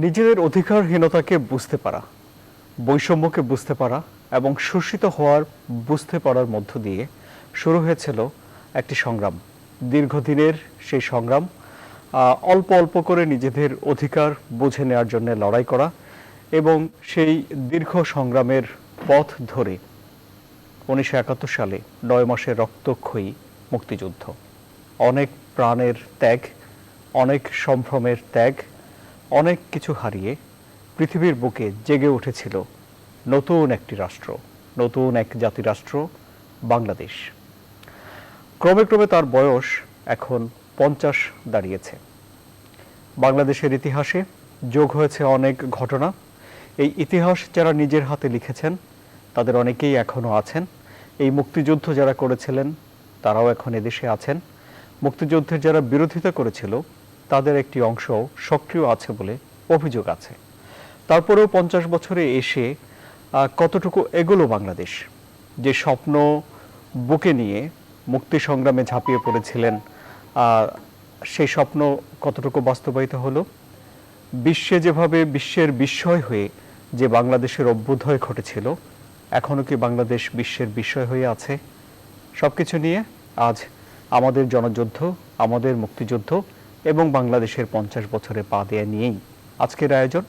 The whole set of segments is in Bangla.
নিজেদের অধিকারহীনতাকে বুঝতে পারা, বৈষম্যকে বুঝতে পারা এবং শোষিত হওয়ার বুঝতে পারার মধ্য দিয়ে শুরু হয়েছিল একটি সংগ্রাম। দীর্ঘদিনের সেই সংগ্রাম, অল্প অল্প করে নিজেদের অধিকার বুঝে নেওয়ার জন্য লড়াই করা এবং সেই দীর্ঘ সংগ্রামের পথ ধরে 1971 সালে 9 মাসের রক্তক্ষয়ী মুক্তিযুদ্ধ, অনেক প্রাণের ত্যাগ, অনেক সম্ভ্রমের ত্যাগ, অনেক কিছু হারিয়ে পৃথিবীর বুকে জেগে উঠেছিল নতুন একটি রাষ্ট্র, নতুন এক জাতিরাষ্ট্র বাংলাদেশ। ক্রমে ক্রমে তার বয়স এখন 50 দাঁড়িয়েছে। বাংলাদেশের ইতিহাসে যোগ হয়েছে অনেক ঘটনা। এই ইতিহাস যারা নিজের হাতে লিখেছেন তাদের অনেকেই এখনও আছেন। এই মুক্তিযুদ্ধ যারা করেছিলেন তারাও এখন এদেশে আছেন। মুক্তিযুদ্ধের যারা বিরোধিতা করেছিল তাদের একটি অংশ সক্রিয় আছে বলে অভিযোগ আছে। তারপরেও 50 বছরে এসে কতটুকু এগোলো বাংলাদেশ? যে স্বপ্ন বুকে নিয়ে মুক্তি সংগ্রামে ঝাঁপিয়ে পড়েছিলেন, সেই স্বপ্ন কতটুকু বাস্তবায়িত হলো? বিশ্বে যেভাবে বিশ্বের বিস্ময় হয়ে যে বাংলাদেশের অভ্যুদয় ঘটেছিল, এখনও কি বাংলাদেশ বিশ্বের বিস্ময় হয়ে আছে? সবকিছু নিয়ে আজ আমাদের জনযুদ্ধ, আমাদের মুক্তিযুদ্ধ এবং বাংলাদেশের 50 বছরে পা দেয়া নিয়েই আজকের আয়োজন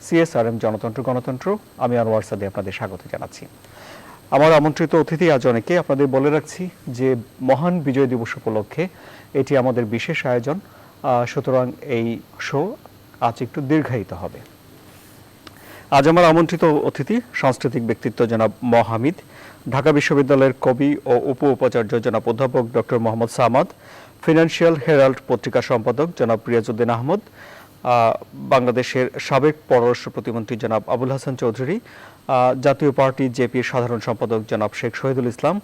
সিএসআরএম জনতন্ত্র গণতন্ত্র। আমি আনোয়ার সাদি আপনাদের স্বাগত জানাচ্ছি। আমার আমন্ত্রিত অতিথি আজ অনেকে। আপনাদের বলে রাখছি যে মহান বিজয় দিবস উপলক্ষে এটি আমাদের বিশেষ আয়োজন, সুতরাং এই শো আজ একটু দীর্ঘায়িত হবে। আজ আমার আমন্ত্রিত অতিথি সাংস্কৃতিক ব্যক্তিত্ব জনাব হামিদ, ঢাকা বিশ্ববিদ্যালয়ের কবি ও উপাচার্য জনাব অধ্যাপক doctor Mohammad Samad, financial Herald পত্রিকা সম্পাদক জনাব রিয়াজউদ্দিন আহমদ, বাংলাদেশের সাবেক পররাষ্ট্র প্রতিমন্ত্রী জনাব আবুল হাসান চৌধুরী, জাতীয় পার্টি জেপির সাধারণ সম্পাদক জনাব শেখ শহীদুল ইসলাম,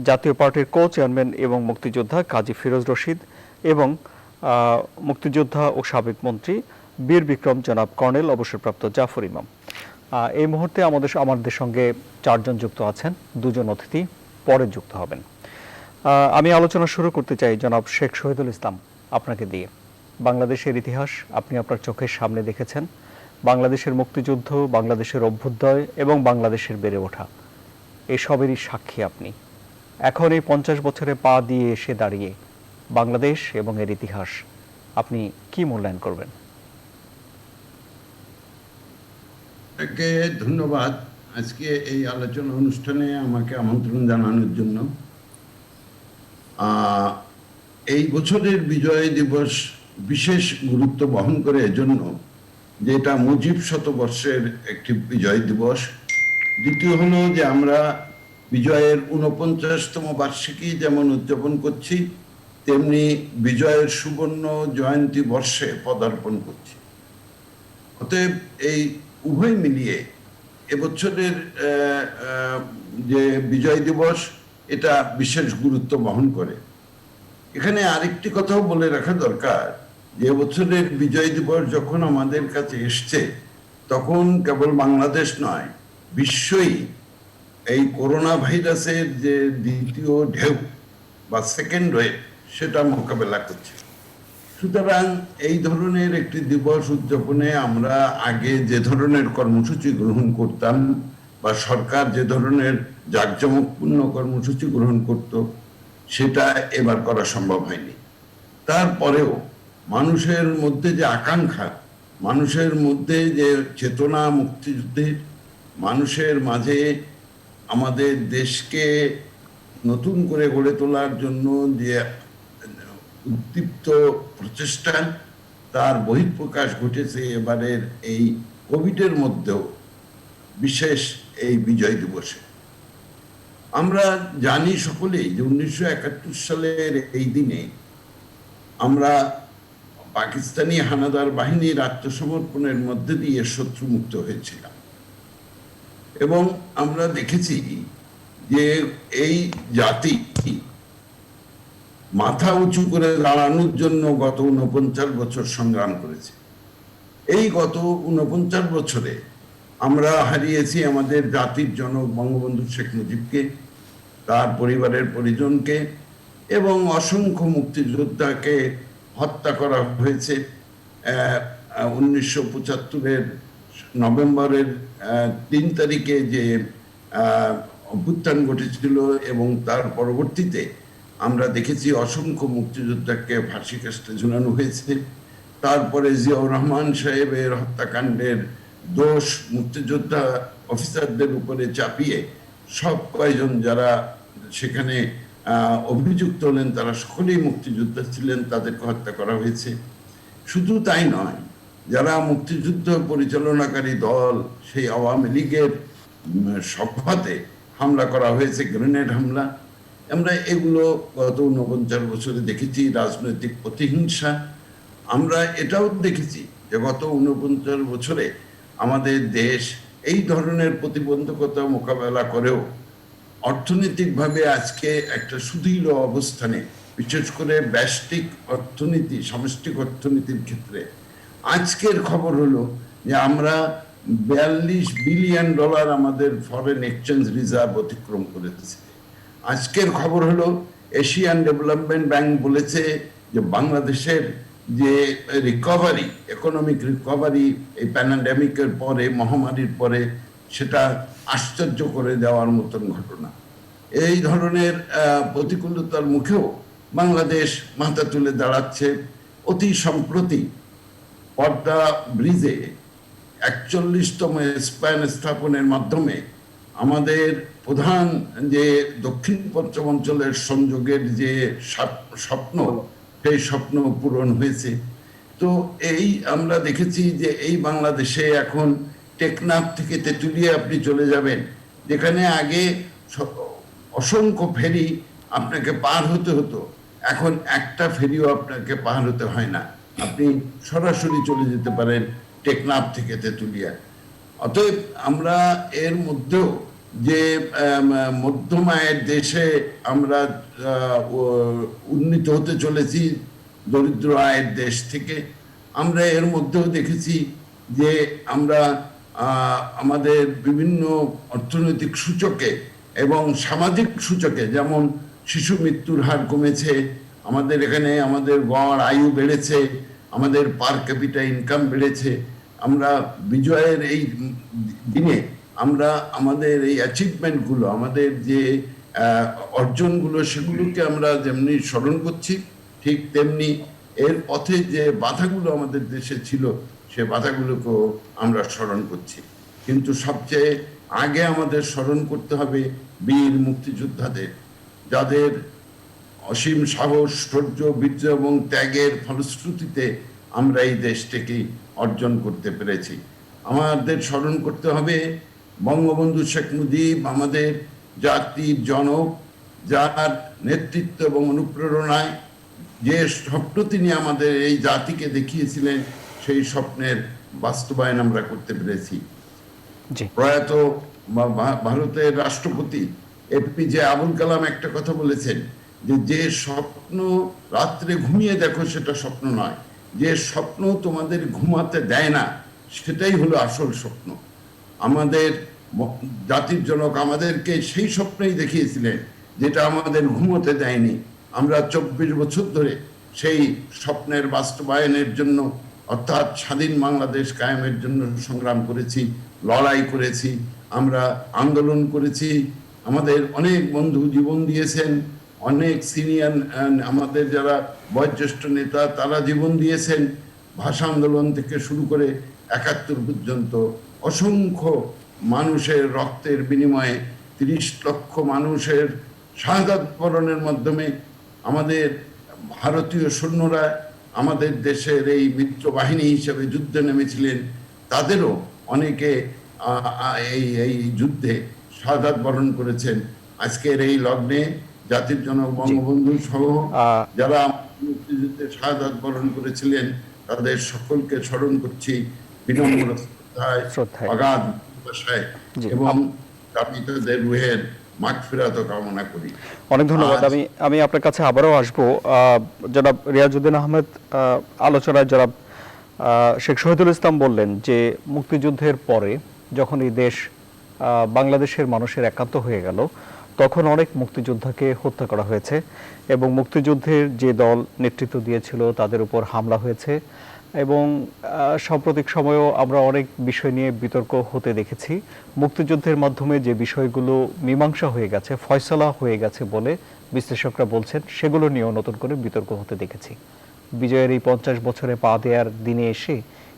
জাতীয় পার্টির কো চেয়ারম্যান এবং মুক্তিযোদ্ধা কাজী ফিরোজ রশিদ এবং মুক্তিযোদ্ধা ও সাবেক মন্ত্রী বীর বিক্রম জনাব কর্নেল অবসরপ্রাপ্ত জাফর ইমাম। এই মুহূর্তে আমাদের সঙ্গে 4 জন যুক্ত আছেন, 2 জন অতিথি পরে যুক্ত হবেন। আমি আলোচনা শুরু করতে চাই জনাব শেখ শহীদুল ইসলাম, আপনাকে দিয়ে। বাংলাদেশের ইতিহাস আপনি আপনার চোখের সামনে দেখেছেন, বাংলাদেশের মুক্তিযুদ্ধ, বাংলাদেশের অভ্যুদয় এবং বাংলাদেশের বেড়ে ওঠা, এসবেরই সাক্ষী আপনি। এখন এই 50 বছরে পা দিয়ে এসে দাঁড়িয়ে বাংলাদেশ এবং এর ইতিহাস আপনি কি মূল্যায়ন করবেন? ধন্যবাদ আজকে এই আলোচনা অনুষ্ঠানে আমাকে আমন্ত্রণ জানানোর জন্য। এই বছরের বিজয় দিবস বিশেষ গুরুত্ব বহন করে এজন্য যে এটা মুজিব শতবর্ষের একটি বিজয় দিবস। দ্বিতীয় হলো যে আমরা বিজয়ের 49তম বার্ষিকী যেমন উদযাপন করছি, তেমনি বিজয়ের সুবর্ণ জয়ন্তী বর্ষে পদার্পণ করছি। অতএব এই উভয় মিলিয়ে এবছরের যে বিজয় দিবস এটা বিশেষ গুরুত্ব বহন করে। এখানে আরেকটি কথাও বলে রাখা দরকার যে এবছরের বিজয় দিবস যখন আমাদের কাছে এসছে, তখন কেবল বাংলাদেশ নয়, বিশ্বই এই করোনা ভাইরাসের যে দ্বিতীয় ঢেউ বা সেকেন্ড ওয়েভ সেটা মোকাবেলা করছে। সুতরাং এই ধরনের একটি দিবস উদযাপনে আমরা আগে যে ধরনের কর্মসূচি গ্রহণ করতাম বা সরকার যে ধরনের জাঁকজমকপূর্ণ কর্মসূচি গ্রহণ করত, সেটা এবার করা সম্ভব হয়নি। তারপরেও মানুষের মধ্যে যে আকাঙ্ক্ষা, মানুষের মধ্যে যে চেতনা মুক্তিযুদ্ধের, মানুষের মাঝে আমাদের দেশকে নতুন করে গড়ে তোলার জন্য যে উদ্দীপ্ত প্রচেষ্টা, তার বহিঃপ্রকাশ ঘটেছে এবারের এই কোভিডের মধ্যেও, বিশেষ এই বিজয় দিবসে। আমরা জানি সকলেই যে 1971 সালের এই দিনে আমরা পাকিস্তানি হানাদার বাহিনীর আত্মসমর্পণের মধ্যে দিয়ে শত্রুমুক্ত হয়েছিলাম এবং আমরা দেখেছি যে এই জাতি মাথা উঁচু করে দাঁড়ানোর জন্য গত 49 বছর সংগ্রাম করেছে। এই গত 49 বছরে আমরা হারিয়েছি আমাদের জাতির জনক বঙ্গবন্ধু শেখ মুজিবকে, তার পরিবারের পরিজনকে এবং অসংখ্য মুক্তিযোদ্ধাকে হত্যা করা হয়েছে। 1975-এর নভেম্বরের 3 তারিখে যে অভ্যুত্থান ঘটেছিল এবং তার পরবর্তীতে আমরা দেখেছি অসংখ্য মুক্তিযোদ্ধাকে ফাঁসি কাস্টে ঝুলানো হয়েছে। তারপরে জিয়াউর রহমান সাহেবের হত্যাকাণ্ডের দোষ মুক্তিযোদ্ধা অফিসারদের উপরে চাপিয়ে সব কয়জন যারা সেখানে অভিযুক্ত হলেন তারা সকলেই মুক্তিযোদ্ধা ছিলেন, তাদেরকে হত্যা করা হয়েছে। শুধু তাই নয়, যারা মুক্তিযুদ্ধ পরিচালনাকারী দল সেই আওয়ামী লীগের সভাতে হামলা করা হয়েছে, গ্রেনেড হামলা। আমরা এগুলো গত 49 বছরে দেখেছি, রাজনৈতিক প্রতিহিংসা। আমরা এটাও দেখেছি যে গত 49 বছরে আমাদের দেশ এই ধরনের প্রতিবন্ধকতা মোকাবেলা করেও অর্থনৈতিকভাবে আজকে একটা সুদৃঢ় অবস্থানে, বিশেষ করে ব্যষ্টিক অর্থনীতি, সামষ্টিক অর্থনীতির ক্ষেত্রে। আজকের খবর হলো যে আমরা $42 বিলিয়ন আমাদের ফরেন এক্সচেঞ্জ রিজার্ভ অতিক্রম করেছে। আজকের খবর হলো এশিয়ান ডেভেলপমেন্ট ব্যাংক বলেছে যে বাংলাদেশের যে রিকভারি, ইকোনমিক রিকভারি এই প্যান্ডেমিকের পরে, মহামারীর পরে, সেটা আশ্চর্য করে দেওয়ার মতন ঘটনা। এই ধরনের প্রতিকূলতার মুখেও বাংলাদেশ মাথা তুলে দাঁড়াচ্ছে। অতি সম্প্রতি পদ্মা ব্রিজে 41তম স্প্যান স্থাপনের মাধ্যমে আমাদের প্রধান যে দক্ষিণ পশ্চিমাঞ্চলের সংযোগের যে স্বপ্ন, সেই স্বপ্ন পূরণ হয়েছে। তো এই আমরা দেখেছি যে এই বাংলাদেশে এখন টেকনাফ থেকে তেঁতুলিয়া আপনি চলে যাবেন, যেখানে আগে অসংখ্য ফেরি আপনাকে পার হতে হতো, এখন একটা ফেরিও আপনাকে পার হতে হয় না, আপনি সরাসরি চলে যেতে পারেন টেকনাফ থেকে তেঁতুলিয়া। অতএব আমরা এর মধ্যেও যে মধ্যম আয়ের দেশে আমরা উন্নীত হতে চলেছি দরিদ্র আয়ের দেশ থেকে, আমরা এর মধ্যেও দেখেছি যে আমরা আমাদের বিভিন্ন অর্থনৈতিক সূচকে এবং সামাজিক সূচকে, যেমন শিশু মৃত্যুর হার কমেছে, আমাদের এখানে আমাদের গড় আয়ু বেড়েছে, আমাদের পার ক্যাপিটা ইনকাম বেড়েছে। আমরা বিজয়ের এই দিনে আমরা আমাদের এই অ্যাচিভমেন্টগুলো, আমাদের যে অর্জনগুলো, সেগুলোকে আমরা যেমনি স্মরণ করছি, ঠিক তেমনি এর পথে যে বাধাগুলো আমাদের দেশে ছিল সে বাধাগুলোকেও আমরা স্মরণ করছি। কিন্তু সবচেয়ে আগে আমাদের স্মরণ করতে হবে বীর মুক্তিযোদ্ধাদের, যাদের অসীম সাহস, শৌর্য, বীর্য এবং ত্যাগের ফলশ্রুতিতে আমরা এই দেশটাকে অর্জন করতে পেরেছি। আমাদের স্মরণ করতে হবে বঙ্গবন্ধু শেখ মুজিব, আমাদের জাতির জনক, যার নেতৃত্ব এবং অনুপ্রেরণায় যে স্বপ্ন তিনি আমাদের এই জাতিকে দেখিয়েছিলেন, সেই স্বপ্নের বাস্তবায়ন আমরা করতে পেরেছি। প্রয়াত ভারতের রাষ্ট্রপতি এপিজে আবুল কালাম একটা কথা বলেছেন যে স্বপ্ন রাত্রে ঘুমিয়ে দেখো সেটা স্বপ্ন নয়, যে স্বপ্ন তোমাদের ঘুমাতে দেয় না সেটাই হলো আসল স্বপ্ন। আমাদের জাতির জনক আমাদেরকে সেই স্বপ্নই দেখিয়েছিলেন যেটা আমাদের ঘুমোতে দেয়নি। আমরা 24 বছর ধরে সেই স্বপ্নের বাস্তবায়নের জন্য, অর্থাৎ স্বাধীন বাংলাদেশ কায়েমের জন্য সংগ্রাম করেছি, লড়াই করেছি, আমরা আন্দোলন করেছি। আমাদের অনেক বন্ধু জীবন দিয়েছেন, অনেক সিনিয়র আমাদের যারা বয়োজ্যেষ্ঠ নেতা তারা জীবন দিয়েছেন। ভাষা আন্দোলন থেকে শুরু করে 71 পর্যন্ত অসংখ্য মানুষের রক্তের বিনিময়ে 30 লক্ষ মানুষের শাহাদাত বরণের মাধ্যমে আমাদের ভারতীয় সৈন্যরা আমাদের দেশের এই মিত্র বাহিনী হিসেবে যুদ্ধে নেমেছিলেন। তাদেরও অনেকে এই যুদ্ধে শাহাদাত বরণ করেছেন। আজকের এই লগ্নে জাতির জনক বঙ্গবন্ধু সহ যারা মুক্তিযুদ্ধে শাহাদাত বরণ করেছিলেন তাদের সকলকে স্মরণ করছি বিনম্র শ্রদ্ধায়, অগাধ ভালোবাসায়, এবং আমি তাদের রুহের মাগফিরাত কামনা করি। অনেক ধন্যবাদ। আমি আপনার কাছে আবারও আসবো। জনাব রিয়াজউদ্দিন আহমেদ, আলোচনায় জনাব শেখ শহীদুল ইসলাম বললেন যে মুক্তিযুদ্ধের পরে যখন এই দেশ বাংলাদেশের মানুষের একাত্ম হয়ে গেল, তখন অনেক মুক্তিযোদ্ধাকে হত্যা করা হয়েছে এবং মুক্তিযুদ্ধের যে দল নেতৃত্ব দিয়েছিল তাদের উপর হামলা হয়েছে, এবং সাম্প্রতিক সময়েও আমরা অনেক বিষয় নিয়ে বিতর্ক হতে দেখেছি। মুক্তিযুদ্ধের মাধ্যমে যে বিষয়গুলো মীমাংসা হয়ে গেছে, ফয়সালা হয়ে গেছে বলে বিশ্লেষকরা বলছেন, সেগুলো নিয়েও নতুন করে বিতর্ক হতে দেখেছি। বিজয়ের এই 50 বছরে পা দেওয়ার দিনে এসে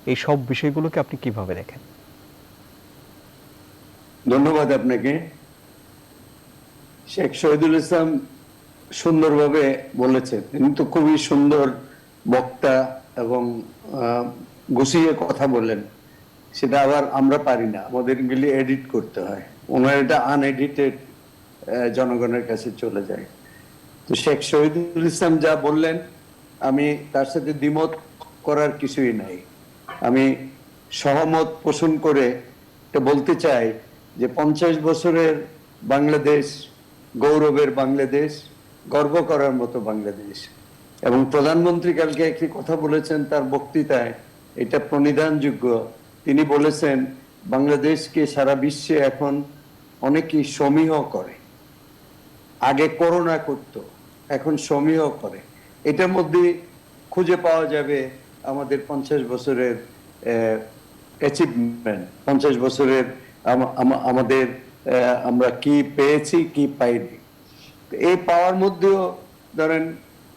এই সব বিষয়গুলোকে আপনি কিভাবে দেখেন? ধন্যবাদ আপনাকে। শেখ শহীদুল ইসলাম সুন্দরভাবে বলেছেন, তিনি তো খুবই সুন্দর বক্তা এবং গুছিয়ে কথা বলেন। সেটা আবার আমরা পারি না, আমাদের গুলি এডিট করতে হয়, ওনার এটা আনএডিটেড জনগণের কাছে চলে যায়। তো শেখ শহীদুল ইসলাম যা বললেন, আমি তার সাথে দ্বিমত করার কিছুই নাই। আমি সহমত পোষণ করে এটা বলতে চাই যে 50 বছরের বাংলাদেশ গৌরবের বাংলাদেশ, গর্ব করার মতো বাংলাদেশ। এবং প্রধানমন্ত্রী কালকে একটি কথা বলেছেন তার বক্তৃতায়, এটা প্রণিধানযোগ্য। তিনি বলেছেন বাংলাদেশকে সারা বিশ্বে এখন অনেকেই সমীহ করে। আগে করোনা করত, এখন সমীহ করে। এটার মধ্যে খুঁজে পাওয়া যাবে আমাদের 50 বছরের অ্যাচিভমেন্ট, 50 বছরের আমাদের আমরা কি পেয়েছি কি পাইনি। এই পাওয়ার মধ্যেও ধরেন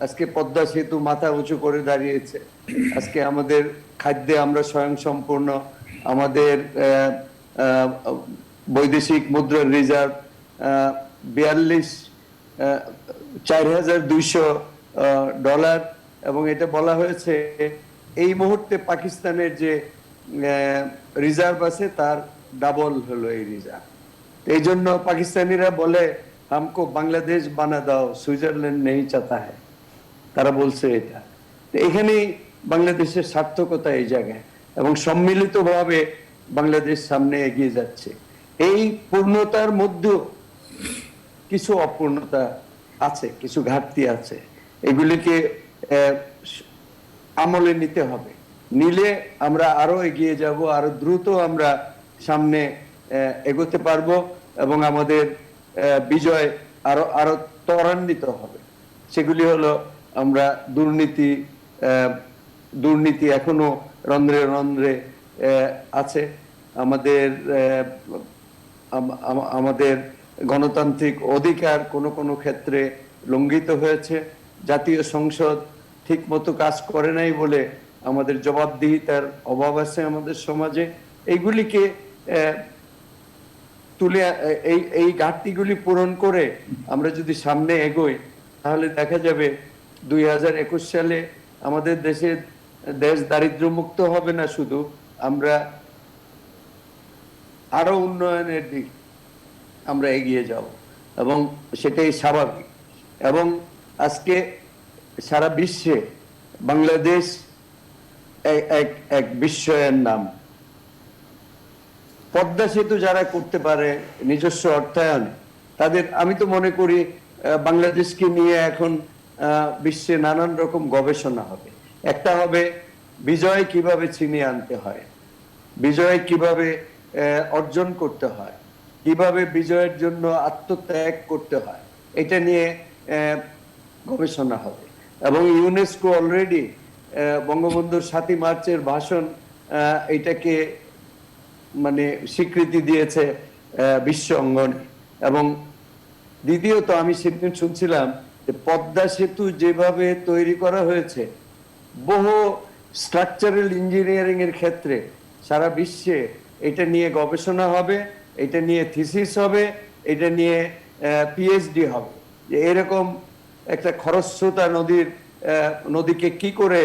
আজকে পদ্মা সেতু মাথা উঁচু করে দাঁড়িয়েছে, আজকে আমাদের খাদ্যে আমরা স্বয়ংসম্পূর্ণ, আমাদের বৈদেশিক মুদ্রার রিজার্ভ 42,200 ডলার, এবং এটা বলা হয়েছে এই মুহূর্তে পাকিস্তানের যে রিজার্ভ আছে তার ডাবল হলো এই রিজার্ভ। এই জন্য পাকিস্তানিরা বলে হামকো বাংলাদেশ বানা দাও, সুইজারল্যান্ড নেই চাতা হ্যায়, তারা বলছে এটা। এখানেই বাংলাদেশের সার্থকতা এই জায়গায়, এবং সম্মিলিতভাবে বাংলাদেশ সামনে এগিয়ে যাচ্ছে। এই পূর্ণতার মধ্যেও কিছু অপূর্ণতা আছে, কিছু ঘাটতি আছে, এগুলিকে আমলে নিতে হবে। নিলে আমরা আরো এগিয়ে যাব, আরো দ্রুত আমরা সামনে এগোতে পারবো, এবং আমাদের বিজয় আরো আরো ত্বরান্বিত হবে। সেগুলি হলো, আমরা দুর্নীতি এখনো রন্ধ্রে রন্ধ্রে আছে, আমাদের গণতান্ত্রিক অধিকার কোনো কোনো ক্ষেত্রে লঙ্ঘিত হয়েছে, জাতীয় সংসদ ঠিক মতো কাজ করে নাই বলে আমাদের জবাবদিহিতার অভাব আছে আমাদের সমাজে। এইগুলিকে তুলে এই ঘাটতিগুলি পূরণ করে আমরা যদি সামনে এগোই, তাহলে দেখা যাবে 2021 সালে আমাদের দেশ দারিদ্র্যমুক্ত হবে না, শুধু আমরা আরো উন্নয়নের দিক আমরা এগিয়ে যাব, এবং সেটাই স্বাভাবিক। এবং আজকে সারা বিশ্বে বাংলাদেশ এক বিস্ময়ের নাম। পদ্মা সেতু যারা করতে পারে নিজস্ব অর্থায়ন, তাদের, আমি তো মনে করি বাংলাদেশকে নিয়ে এখন বিশ্বে নানান রকম গবেষণা হবে। একটা হবে বিজয় কিভাবে ছিনিয়ে আনতে হয়, বিজয় কিভাবে অর্জন করতে হয়, কিভাবে বিজয়ের জন্য আত্মত্যাগ করতে হয়, এটা নিয়ে গবেষণা হবে। এবং ইউনেস্কো অলরেডি বঙ্গবন্ধুর 7ই মার্চের ভাষণ, এটাকে মানে স্বীকৃতি দিয়েছে বিশ্ব অঙ্গনে। এবং দ্বিতীয়ত, আমি সেদিন শুনছিলাম যে পদ্মা সেতু যেভাবে তৈরি করা হয়েছে, বহু স্ট্রাকচারাল ইঞ্জিনিয়ারিং এর ক্ষেত্রে সারা বিশ্বে এটা নিয়ে গবেষণা হবে, এটা নিয়ে থিসিস হবে, এটা নিয়ে পিএইচডি হবে, যে এরকম একটা খরস্রোতা নদীকে কি করে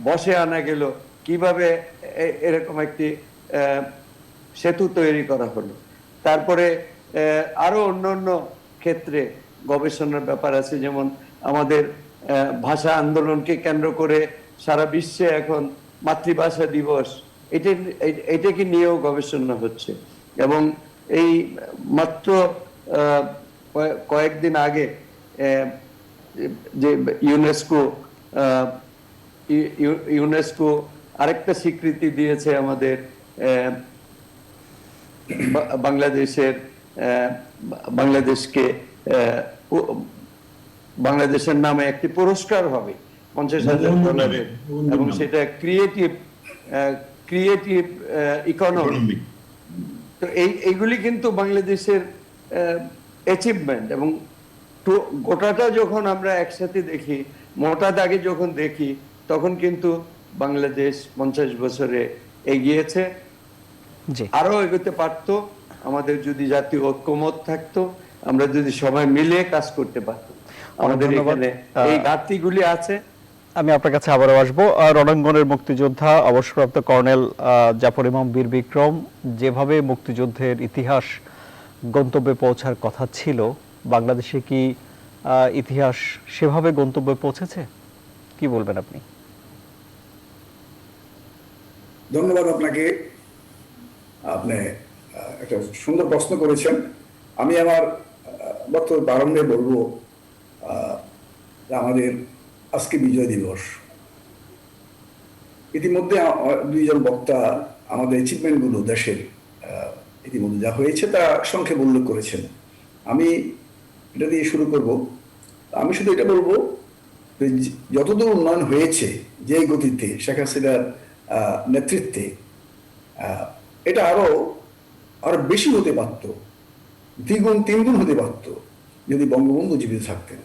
বসে আনা গেল, কিভাবে এরকম একটি সেতু তৈরি করা হলো। তারপরে আরো অন্যান্য ক্ষেত্রে গবেষণার ব্যাপার আছে, যেমন আমাদের ভাষা আন্দোলনকে কেন্দ্র করে সারা বিশ্বে এখন মাতৃভাষা দিবস, এটাকে নিয়েও গবেষণা হচ্ছে। এবং এই মাত্র কয়েকদিন আগে যে ইউনেস্কো আরেকটা স্বীকৃতি দিয়েছে আমাদের বাংলাদেশের নামে একটি পুরস্কার হবে। 50,000 ডলারের, এবং সেটা ক্রিয়েটিভ ইকোনমি। তো এইগুলি কিন্তু বাংলাদেশের অ্যাচিভমেন্ট, এবং গোটাটা যখন আমরা একসাথে দেখি, মোটা দাগে যখন দেখি, তখন কিন্তু বাংলাদেশ 50 বছরে এগিয়েছে। জি, আরো এগোতে পারতো আমাদের যদি জাতীয় ঐক্যমত থাকতো, আমরা যদি সবাই মিলে কাজ করতে পারতাম। আমাদের ধন্যবাদ। এখানে এই ঘাটতিগুলি আছে। আমি আপনার কাছে আবারও আসবো। রণাঙ্গনের মুক্তিযোদ্ধা অবসরপ্রাপ্ত কর্নেল জাফর ইমাম বীর বিক্রম, যেভাবে মুক্তিযুদ্ধের ইতিহাস গন্তব্যে পৌঁছার কথা ছিল, বাংলাদেশে কি ইতিহাস সেভাবে গন্তব্যে পৌঁছেছে? কি বলবেন আপনি? ধন্যবাদ আপনাকে। আপনি একটা সুন্দর প্রশ্ন করেছেন। আমি আমার বক্তব্য প্রারম্ভে বলবো যে আমাদের আজকে বিজয় দিবস। ইতিমধ্যে দুইজন বক্তা আমাদের অ্যাচিভমেন্টগুলো দেশের ইতিমধ্যে যা হয়েছে তা সংক্ষেপে উল্লেখ করেছেন। আমি এটা দিয়ে শুরু করব। আমি শুধু এটা বলবো যে যতদূর উন্নয়ন হয়েছে, যে গতিতে শেখ হাসিনার নেতৃত্বে, এটা আরো বেশি হতে পারত, দ্বিগুণ তিনগুণ হতে পারত যদি বঙ্গবন্ধু জীবিত থাকতেন,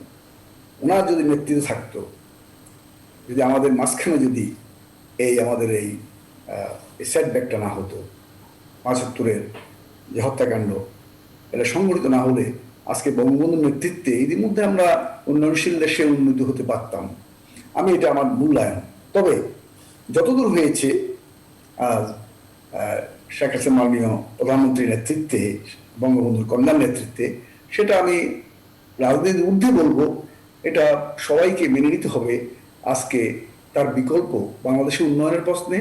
ওনার যদি নেতৃত্ব থাকতো, যদি আমাদের মাঝখানে যদি আমাদের এই সেটব্যাকটা না হতো, ৭৫-এর যে হত্যাকাণ্ড, এটা সংঘটিত না হলে আজকে বঙ্গবন্ধুর নেতৃত্বে ইতিমধ্যে আমরা উন্নয়নশীল দেশে উন্নীত হতে পারতাম। আমি এটা আমার মূল্যায়ন। তবে যতদূর হয়েছে শেখ হাসিনা মাননীয় প্রধানমন্ত্রীর নেতৃত্বে, বঙ্গবন্ধুর কন্যার নেতৃত্বে, সেটা আমি রাজনীতির ঊর্ধ্বে বলবো, এটা সবাইকে মেনে নিতে হবে। আজকে তার বিকল্প বাংলাদেশের উন্নয়নের প্রশ্নে,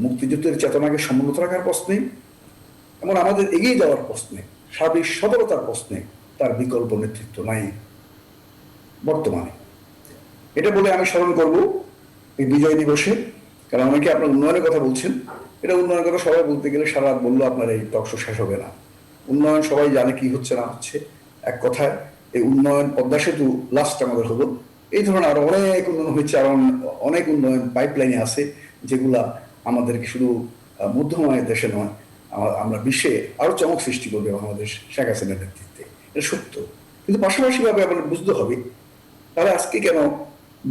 মুক্তিযুদ্ধের চেতনাকে সমুন্নত রাখার প্রশ্নে, এমন আমাদের এগিয়ে যাওয়ার প্রশ্নে, সার্বিক সফলতার প্রশ্নে তার বিকল্প নেতৃত্ব নাই বর্তমানে। এটা বলে আমি স্মরণ করব এই বিজয় দিবসে, কারণ অনেকে আপনার উন্নয়নের কথা বলছেন। এটা উন্নয়নের কথা সবাই বলতে গেলে সারা রাত বললেও আপনার এই টকশো শেষ হবে না। উন্নয়ন সবাই জানে কি হচ্ছে না হচ্ছে। এক কথায় এই উন্নয়ন, পদ্মা সেতু লাস্ট আমাদের হলো, এই ধরনের আরো অনেক উন্নয়ন হয়েছে, আর অনেক উন্নয়ন পাইপলাইনে আছে, যেগুলা আমাদেরকে শুধু মধ্যমায়ের দেশে নয়, আমরা বিশ্বে আরো চমক সৃষ্টি করবে বাংলাদেশ শেখ হাসিনার নেতৃত্বে। এটা সত্য, কিন্তু পাশাপাশি ভাবে আমাদের বুঝতে হবে তাহলে আজকে কেন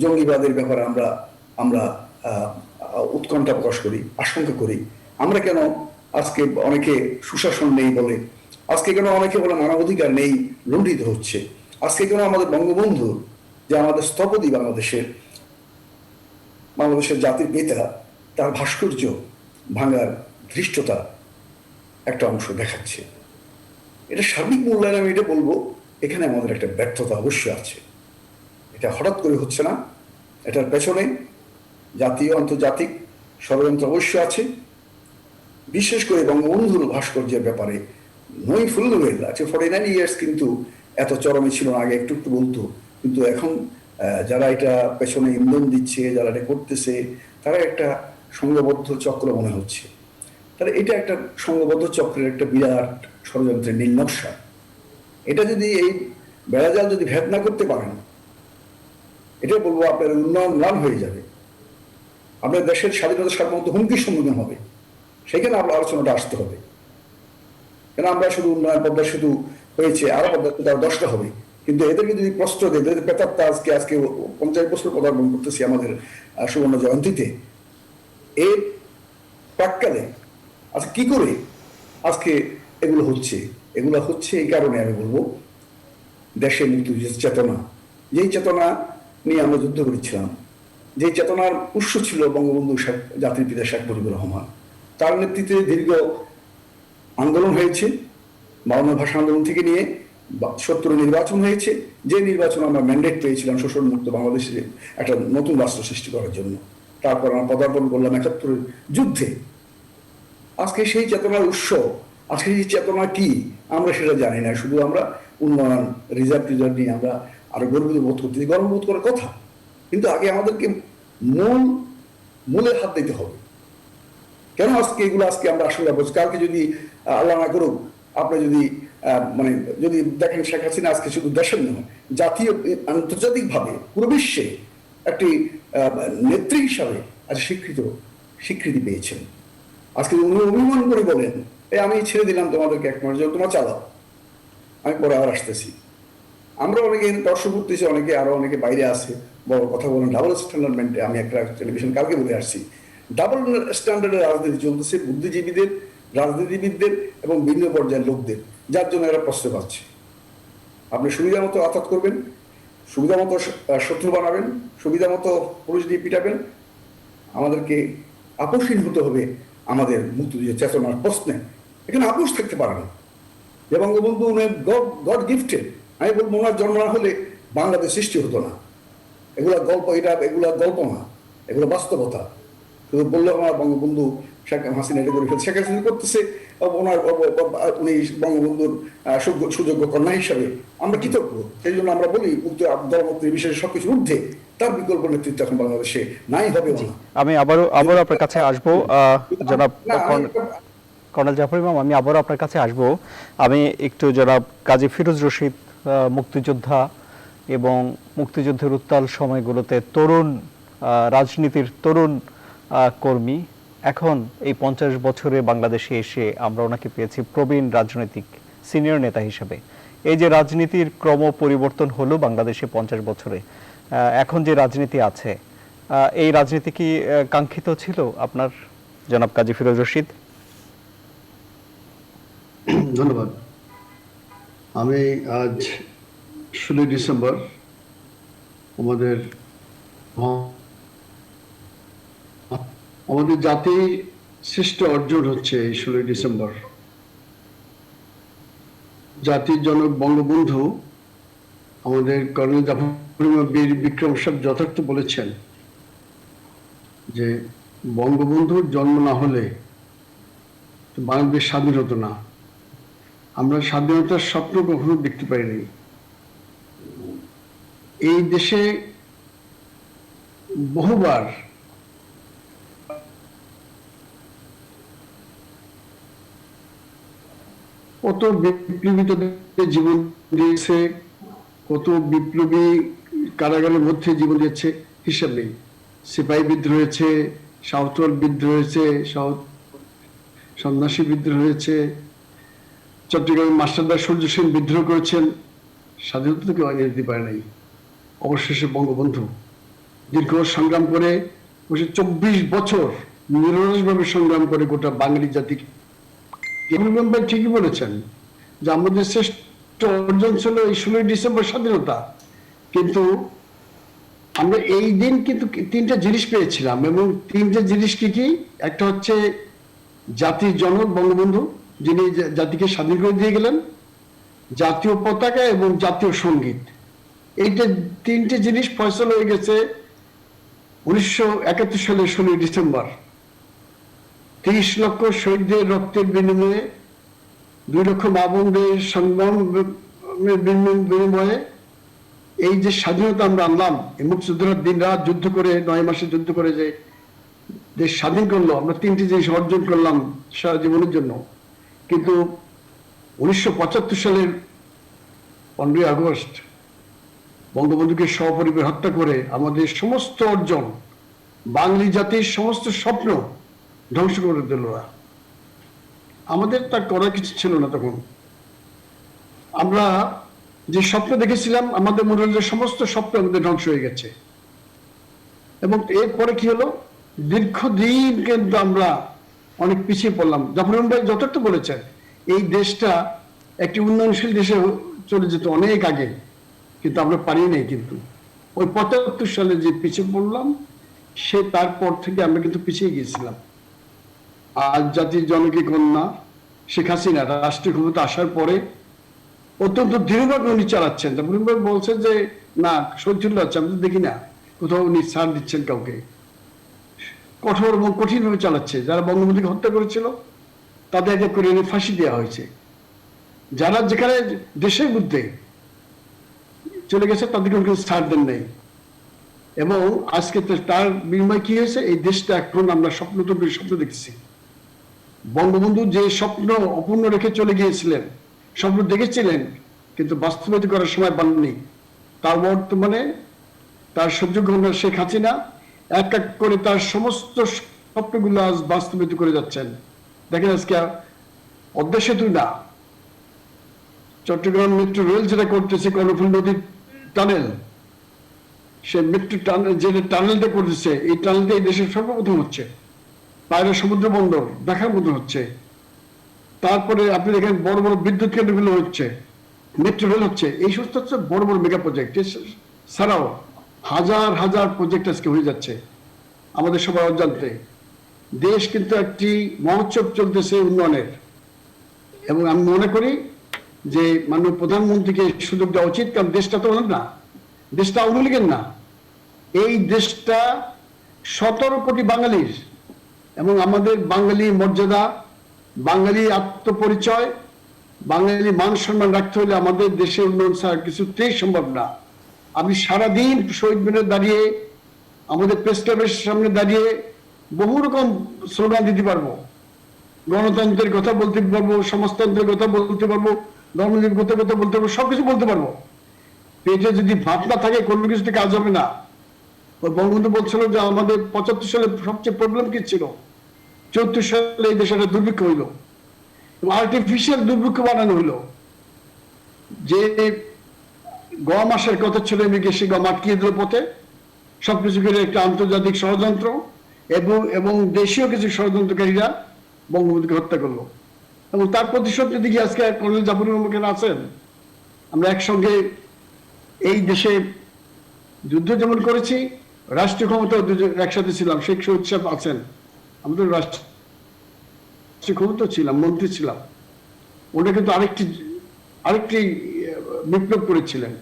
জঙ্গিবাদের ব্যাপারে আমরা উৎকণ্ঠা প্রকাশ করি, আশঙ্কা করি। আমরা কেন আজকে অনেকে সুশাসন নেই বলে, আজকে কেন অনেকে বলে মানবাধিকার নেই, লুণ্ঠিত হচ্ছে। আজকে কেন আমাদের বঙ্গবন্ধু, যে আমাদের স্থপতি বাংলাদেশের জাতির পিতা, তার ভাস্কর্য ভাঙার ধৃষ্টতা একটা অংশ দেখাচ্ছে। এটা সার্বিক মূল্যায়ন। আমি এটা বলবো, এখানে আমাদের একটা ব্যর্থতা অবশ্যই আছে। এটা হঠাৎ করে হচ্ছে না, এটার পেছনে জাতীয় আন্তর্জাতিক ষড়যন্ত্র অবশ্যই আছে। বিশেষ করে বঙ্গবন্ধুর ভাস্কর্যের ব্যাপারে নই ফুল আছে 49 ইয়ার্স, কিন্তু এত চরমে ছিল না। আগে একটু একটু বলতো, কিন্তু এখন যারা এটা পেছনে ইন্ধন দিচ্ছে, যারা এটা করতেছে, তারা একটা সংঘবদ্ধ চক্র মনে হচ্ছে। তাহলে এটা একটা সংঘবদ্ধ চক্রের একটা বিরাট ষড়যন্ত্রের নীল নকশা। এটা যদি এই বেড়াজাল যদি ভেদ না করতে পারেন, এটা বলবো আপনার উন্নয়ন ম্লান হয়ে যাবে, আপনার দেশের স্বাধীনতা সার্বভৌমত্ব হুমকির সম্মুখীন হবে। সেখানে আপনার আলোচনাটা আসতে হবে। কেন আমরা শুধু উন্নয়ন, পদ্মা সেতু হয়েছে, আরো পদ্মা সেতু আরো 10টা হবে, কিন্তু এদেরকে যদি প্রশ্ন দেয়, পেতারটা আজকে 50 বছর পদার্পণ করতেছি আমাদের সুবর্ণ জয়ন্তীতে, এর প্রাককালে আজকে কি করে আজকে এগুলো হচ্ছে? এগুলো হচ্ছে এই কারণে আমি বলবো, দেশের মুক্তিযুদ্ধের চেতনা, যেই চেতনা নিয়ে আমরা যুদ্ধ করেছিলাম, যে চেতনার উৎস ছিল বঙ্গবন্ধু জাতির পিতা শেখ মুজিবুর রহমান, তার নেতৃত্বে দীর্ঘ আন্দোলন হয়েছে। 52 ভাষা আন্দোলন থেকে নিয়ে 70 নির্বাচন হয়েছে, যে নির্বাচন আমরা ম্যান্ডেট পেয়েছিলাম শোষণ মুক্ত বাংলাদেশে একটা নতুন রাষ্ট্র সৃষ্টি করার জন্য। তারপর আমরা পদার্পণ করলাম 71 যুদ্ধে। আজকে সেই চেতনার উৎস, আজকে সেই চেতনা কি আমরা সেটা জানি না। শুধু আমরা উন্নয়ন, রিজার্ভ নিয়ে আমরা আরো গর্বিত বোধ করতেছি, গর্ববোধ করার কথা, কিন্তু আগে আমাদেরকে মূলে হাত দিতে হবে। কেন আজকে এগুলো আজকে আমরা আসলে কালকে যদি আল্লাহ না করুক, আপনি যদি যদি দেখেন শেখ হাসিনা আজকে শুধু দেশের নয়, জাতীয় আন্তর্জাতিক ভাবে পুরো বিশ্বে একটি নেত্রী হিসাবে আজ স্বীকৃতি পেয়েছেন। আজকে উনি অভিমান করে বলেন, আমি ছেড়ে দিলাম তোমাদেরকে, এক মাস তোমরা চালাও, আমি পরে আবার আসতেছি। আমরা অনেকে দর্শক করতেছি, অনেকে আরো অনেকে বাইরে আছে, বড় কথা বলেন ডাবল স্ট্যান্ডার্ড মেনটে। আমি একটা টেলিভিশন কালকে বলে আসছি, ডাবল স্ট্যান্ডার্ডের রাজনীতি চলতেছে বুদ্ধিজীবীদের, রাজনীতিবিদদের এবং ভিন্ন পর্যায়ের লোকদের, যার জন্য এরা প্রশ্রয় পাচ্ছে। আপনি সুবিধা মতো আঘাত করবেন, সুবিধা মতো শত্রু বানাবেন, সুবিধা মতো পুলিশ দিয়ে পিটাবেন। আমাদেরকে আপোষহীন হতে হবে আমাদের মুক্তিযুদ্ধের চেতনার প্রশ্নে। এখানে আপোষ থাকতে পারে না। যে বঙ্গবন্ধু গড গিফটেড, আমি বলবো ওনার জন্ম না হলে বাংলাদেশ সৃষ্টি হতো না। এগুলা গল্প, এগুলা গল্প না, এগুলো বাস্তবতা। শুধু বললে আমার বঙ্গবন্ধু শেখ হাসিনা এটা করে ফেলছে, শেখ হাসিনা করতেছে, উনি বঙ্গবন্ধুর সুযোগ্য কন্যা হিসাবে আমরা কৃতজ্ঞ। সেই জন্য আমরা বলি দলমুক্তি বিশেষ সবকিছু ঊর্ধ্বে তার বিকল্প নেতৃত্ব এখন বাংলাদেশে নাই, হবে না। আমি আবারও আপনার কাছে আসবো জনাব কর্নেল জাফর ইমাম, আমি আবারও আপনার কাছে আসবো। আমি একটু জনাব কাজী ফিরোজ রশিদ, মুক্তিযোদ্ধা এবং মুক্তিযুদ্ধের উত্তাল সময়গুলোতে তরুণ রাজনীতির তরুণ কর্মী, এখন এই 50 বছরে বাংলাদেশে এসে আমরা ওনাকে পেয়েছি প্রবীণ রাজনৈতিক সিনিয়র নেতা হিসেবে। এই যে রাজনীতির ক্রম পরিবর্তন হলো বাংলাদেশে 50 বছরে, এখন যে রাজনীতি আছে, এই রাজনীতি কি কাঙ্ক্ষিত ছিল আপনার, জনাব কাজী ফিরোজ রশিদ? ধন্যবাদ। আমি আজ 16 ডিসেম্বর আমাদের জাতির শ্রেষ্ঠ অর্জন হচ্ছে এই 16 ডিসেম্বর। জাতির জনক বঙ্গবন্ধু আমাদের কর্নেল জাফর ইমাম বীর বিক্রম সাহেব যথার্থ বলেছেন যে বঙ্গবন্ধুর জন্ম না হলে বাংলাদেশ স্বাধীন হতো না। আমরা স্বাধীনতার স্বপ্ন কখনো দেখতে পাইনি। এই দেশে বহুবার কত বিপ্লবীদের জীবন দিয়েছে, কত বিপ্লবী কারাগারের মধ্যে জীবন দিয়েছে, হিসাব নেই। সিপাহী বিদ্রোহ হয়েছে, সাঁওতাল বিদ্রোহ হয়েছে, সন্ন্যাসী বিদ্রোহ হয়েছে, চট্টগ্রামের মাস্টারদা সূর্য সেন বিদ্রোহ করেছেন। স্বাধীনতা তো কেউ আগে দিতে পারে নাই। অবশেষে বঙ্গবন্ধু দীর্ঘ সংগ্রাম করে 24 বছর নিরলসভাবে সংগ্রাম করে গোটা বাঙালি জাতিকে ঠিকই বলেছেন যে আমাদের শ্রেষ্ঠ অর্জন ছিল এই 16 ডিসেম্বর স্বাধীনতা। কিন্তু আমরা এই দিন কিন্তু 3টা জিনিস পেয়েছিলাম, এবং 3টে জিনিস কি কি? একটা হচ্ছে জাতির জনক বঙ্গবন্ধু, যিনি জাতিকে স্বাধীন করে দিয়ে গেলেন, জাতীয় পতাকা এবং জাতীয় সঙ্গীত। এইটা 3টে জিনিস ফয়সালা হয়ে গেছে 1971 সালের 16 ডিসেম্বর। 30 লক্ষ শহীদদের রক্তের বিনিময়ে, 2 লক্ষ মা বোনদের সংগ্রামের বিনিময়ে এই যে স্বাধীনতা আমরা আনলাম, এই মুক্তিযোদ্ধারা দিন রাত যুদ্ধ করে 9 মাসে যুদ্ধ করে যে দেশ স্বাধীন করলো, আমরা 3টে জিনিস অর্জন করলাম সারা জীবনের জন্য। কিন্তু 1975 সালের 15 আগস্ট বঙ্গবন্ধুকে সপরিবারে হত্যা করে আমাদের সমস্ত অর্জন, বাঙালি জাতির সমস্ত স্বপ্ন ধ্বংস করে দিল। আমাদের তা করার কিছু ছিল না। তখন আমরা যে স্বপ্ন দেখেছিলাম, আমাদের মনে হল যে সমস্ত স্বপ্ন আমাদের ধ্বংস হয়ে গেছে। এবং এরপরে কি হলো, দীর্ঘদিন কিন্তু আমরা অনেক পিছিয়ে পড়লাম। জাফর ইমাম ভাই যথার্থ বলেছেন, এই দেশটা একটি উন্নয়নশীল দেশে চলে যেত অনেক আগে, কিন্তু আমরা পারি নাই। কিন্তু ওই 75 সালে যে পিছিয়ে পড়লাম, সে তারপর থেকে আমরা কিন্তু পিছিয়ে গিয়েছিলাম। আজ জাতির জনকী কন্যা শেখ হাসিনা রাষ্ট্রীয় ক্ষমতা আসার পরে অত্যন্ত দৃঢ়ভাবে উনি চালাচ্ছেন। তারপর বলছেন যে না, শহীদুল্লাহ আছে, আমি তো দেখি না কোথাও উনি ছাড় দিচ্ছেন কাউকে। কঠোর এবং কঠিনভাবে চালাচ্ছে। যারা বঙ্গবন্ধুকে হত্যা করেছিল তাদের এক এক করে এনে ফাঁসি দেওয়া হয়েছে। যারা যেখানে দেশের মধ্যে চলে গেছে তাদেরকে উনি ছাড় দেন নেই। এবং আজকে তার বিনিময় কি হয়েছে, এই দেশটা এখন আমরা স্বপ্ন দেখছি। বঙ্গবন্ধু যে স্বপ্ন অপূর্ণ রেখে চলে গিয়েছিলেন, স্বপ্ন দেখেছিলেন কিন্তু বাস্তবায়িত করার সময় পাননি, তার বর্তমানে তার সহ্য না শেখ হাসিনা এক এক করে তার সমস্ত স্বপ্নগুলো আজ বাস্তবিত করে যাচ্ছেন। দেখেন আজকে পদ্মা সেতু না, চট্টগ্রাম মেট্রো রেল যেটা করতেছে, কর্ণফুলী নদীর টানেল, সে মেট্রো টানেল যে টানেলটা করতেছে, এই টানেলটা এই দেশের সর্বপ্রথম হচ্ছে। পায়রা সমুদ্র বন্দর দেখার মতো হচ্ছে। তারপরে আপনি দেখেন বড় বড় বিদ্যুৎ কেন্দ্রগুলো হচ্ছে, মেট্রো রেল হচ্ছে। এই সমস্ত হচ্ছে বড় বড় মেগা প্রজেক্ট। ছাড়াও হাজার হাজার প্রজেক্ট আজকে হয়ে যাচ্ছে আমাদের সবার অজান্তে। দেশ কিন্তু একটি মহোৎসব চলতেছে উন্নয়নের, এবং আমি মনে করি যে মাননীয় প্রধানমন্ত্রীকে সুযোগ দেওয়া উচিত। কারণ দেশটা তো না, দেশটা আওয়ামী লীগের না, এই দেশটা 17 কোটি বাঙালির। এবং আমাদের বাঙালি মর্যাদা, বাঙালি আত্মপরিচয়, বাঙালি মান সম্মান রাখতে হলে আমাদের দেশের উন্নয়ন ছাড়া কিছুতেই সম্ভব না। আমি সারাদিন শহীদ মিনারে দাঁড়িয়ে, আমাদের প্রেস ক্লাবের সামনে দাঁড়িয়ে বহু রকম স্লোগান দিতে পারবো, গণতন্ত্রের কথা বলতে পারবো, সমাজতন্ত্রের কথা বলতে পারবো, ধর্মনির কথা বলতে পারবো, সবকিছু বলতে পারবো। পেটে যদি ভাত না থাকে কোনো কিছুতে কাজ হবে না। ওই বঙ্গবন্ধু বলছিল যে আমাদের 75 সালে সবচেয়ে প্রবলেম কি ছিল, 74 সালে এই দেশে একটা দুর্ভিক্ষ হইল, আর্টিফিশিয়াল দুর্ভিক্ষ বানানো হইলো। যে গম আসার কথা ছিল এদিকে, সে গম আটকিয়ে দিল পথে। সবকিছু করে একটা আন্তর্জাতিক ষড়যন্ত্র এবং দেশীয় কিছু ষড়যন্ত্রকারীরা বঙ্গবন্ধুকে হত্যা করলো। এবং তার প্রতিশোধ দিকে আজকে কর্নেল জাফরের মুখে আছেন। আমরা একসঙ্গে এই দেশে যুদ্ধ যেমন করেছি, রাষ্ট্রীয় ক্ষমতা একসাথে ছিলাম। শেখ শহীদ সাহেব আছেন, আমাদের রাষ্ট্রীয় ক্ষমতা ছিলাম, মন্ত্রী ছিলাম। ওটা কিন্তু আরেকটি বিপ্লব করেছিলেন।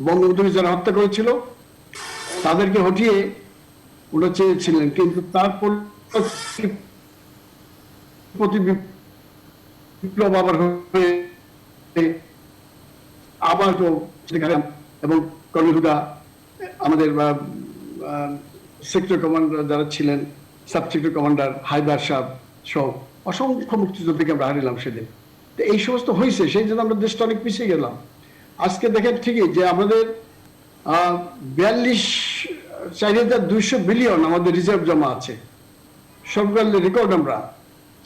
বঙ্গবন্ধুকে যারা হত্যা করেছিল তাদেরকে হটিয়ে ওটা চেয়েছিলেন, কিন্তু তারপর প্রতি বিপ্লব আবার হয়ে আবার তো এবং কর্নেল আমাদের সেক্টর কমান্ডার যারা ছিলেন, সাব সেক্টর কমান্ডার হায়দার সাহেব সব অসংখ্য মুক্তিযোদ্ধাকে আমরা হারিলাম সেদিন। তো এই সমস্ত হয়েছে, সেই জন্য আমরা দেশটা অনেক পিছিয়ে গেলাম। আজকে দেখেন ঠিকই যে আমাদের 42,200 বিলিয়ন আমাদের রিজার্ভ জমা আছে, সরকারের রেকর্ড আমরা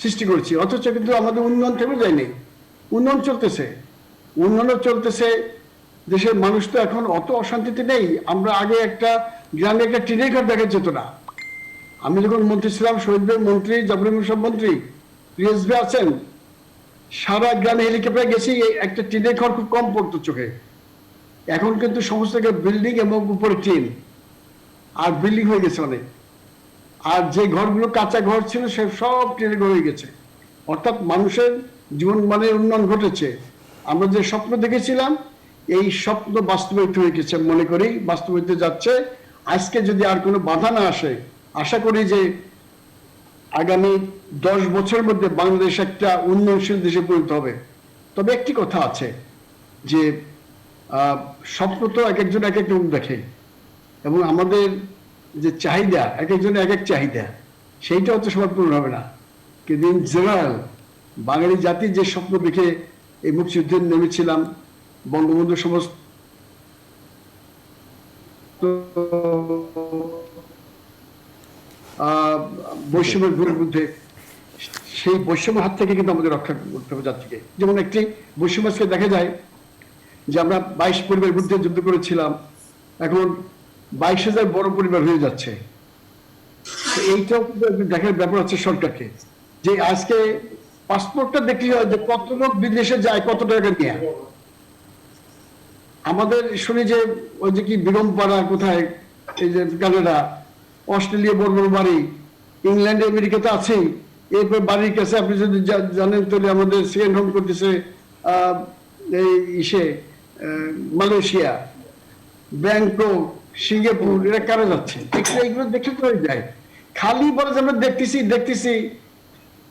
সৃষ্টি করেছি। অথচ কিন্তু আমাদের উন্নয়ন থেমে যায়নি, উন্নয়ন চলতেছে, উন্নয়ন চলতেছে। দেশের মানুষ তো এখন অত অশান্তিতে নেই। আমরা আগে একটা গ্রামে একটা টিনের ঘর দেখা যেত না। আমি যখন মন্ত্রী ছিলাম, শহীদ মন্ত্রী, জাফর সব মন্ত্রী, রিএসবি আছেন, সারা গ্রামে হেলিকপ্টার গেছি, একটা টিনের ঘর খুব কম পড়তো চোখে। এখন কিন্তু সমস্ত বিল্ডিং এবং উপরে টিন, আর বিল্ডিং হয়ে গেছে অনেক। আর যে ঘরগুলো কাঁচা ঘর ছিল সে সব টিনের ঘর হয়ে গেছে। অর্থাৎ মানুষের জীবন মানের উন্নয়ন ঘটেছে। আমরা যে স্বপ্ন দেখেছিলাম এই স্বপ্ন বাস্তবায়িত হয়ে গেছে, মনে করি বাস্তবায়িত যাচ্ছে। আজকে যদি আর কোনো বাধা না আসে, আশা করি যে আগামী 10 বছরের মধ্যে বাংলাদেশ একটা উন্নয়নশীল দেশে পরিণত হবে। তবে একটি কথা আছে যে স্বপ্ন তো এক একজন এক এক রকম দেখে, এবং আমাদের যে চাহিদা এক একজনের এক এক চাহিদা, সেইটা হচ্ছে সবার পূরণ হবে না। কিন্তু ইন জেনারেল বাঙালি জাতির যে স্বপ্ন দেখে এই মুক্তিযুদ্ধে নেমেছিলাম, বঙ্গবন্ধু সমস্ত বৈষম্যের বিরুদ্ধে, সেই বৈষম্যের হাত থেকে কিন্তু আমাদের রক্ষা করতে হবে জাতিকে। যেমন একটি বৈষম্যকে দেখা যায় যে আমরা 22 পরিবারের বিরুদ্ধে যুদ্ধ করেছিলাম, এখন 22,000 বড় পরিবার হয়ে যাচ্ছে। এইটাও দেখার ব্যাপার হচ্ছে সরকারকে, যে আজকে পাসপোর্টটা দেখলে হয় যে কত লোক বিদেশে যায় কত টাকা নিয়ে। আমাদের শুনি যে ওই যে কি বেগমপাড়া কোথায়, এই যে কানাডা, অস্ট্রেলিয়া বড় বড় বাড়ি, ইংল্যান্ডে আমেরিকাতে আছে। এরপর বাড়ির কাছে আপনি যদি জানেন তাহলে আমাদের সেকেন্ড হোম করতেছে মালয়েশিয়া, ব্যাংকক, সিঙ্গাপুর, এরা কারা যাচ্ছে? এইগুলো দেখলে তো হয়ে যায়। খালি বলে যে আমরা দেখতেছি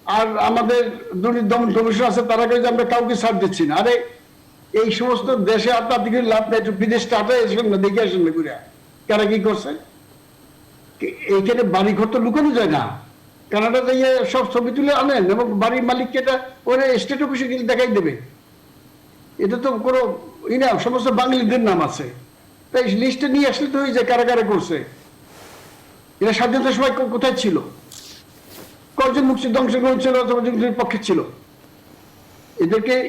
আর আমাদের দুর্নীতি দমন কমিশন আছে, তারা যে আমরা কাউকে ছাড় দিচ্ছি না। আরে এই সমস্ত দেশে আপনার দিকে লাভ নাই, একটু বিদেশ টাটা এসেন না, দেখে আসেন না ঘুরে কারা কি করছে। এইখানে বাড়ি ঘর তো লুকানো যায় না। কানাডা যাইয়ে সব ছবি তুলে আনেন এবং বাড়ির মালিককে এটা ওরা স্টেট অফিসে গিয়ে দেখাই দেবে। এটা তো কোনো সমস্ত বাঙালিদের নাম আছে। তাই লিস্টে নিয়ে আসলে তো ওই যে কারা কারা করছে, এরা স্বাধীনতার সময় কোথায় ছিল, কজন মুক্তিযুদ্ধে অংশগ্রহণ ছিল অথবা যুদ্ধের পক্ষে ছিল,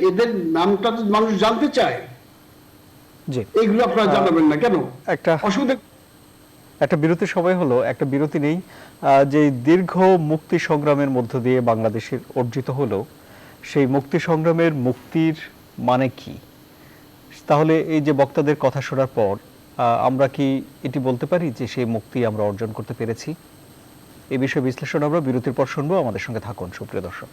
এদের নামটা তো মানুষ জানতে চায়। জি, এইগুলো আপনারা জানাবেন না কেন? একটা অসুবিধা একটা বিরতির সময় হলো, একটা বিরতি নেই। যে দীর্ঘ মুক্তি সংগ্রামের মধ্য দিয়ে বাংলাদেশের অর্জিত হলো, সেই মুক্তি সংগ্রামের মুক্তির মানে কি? তাহলে এই যে বক্তাদের কথা শোনার পর আমরা কি এটি বলতে পারি যে সেই মুক্তি আমরা অর্জন করতে পেরেছি? এই বিষয়ে বিশ্লেষণ আমরা বিরতির পর শুনবো। আমাদের সঙ্গে থাকুন সুপ্রিয় দর্শক।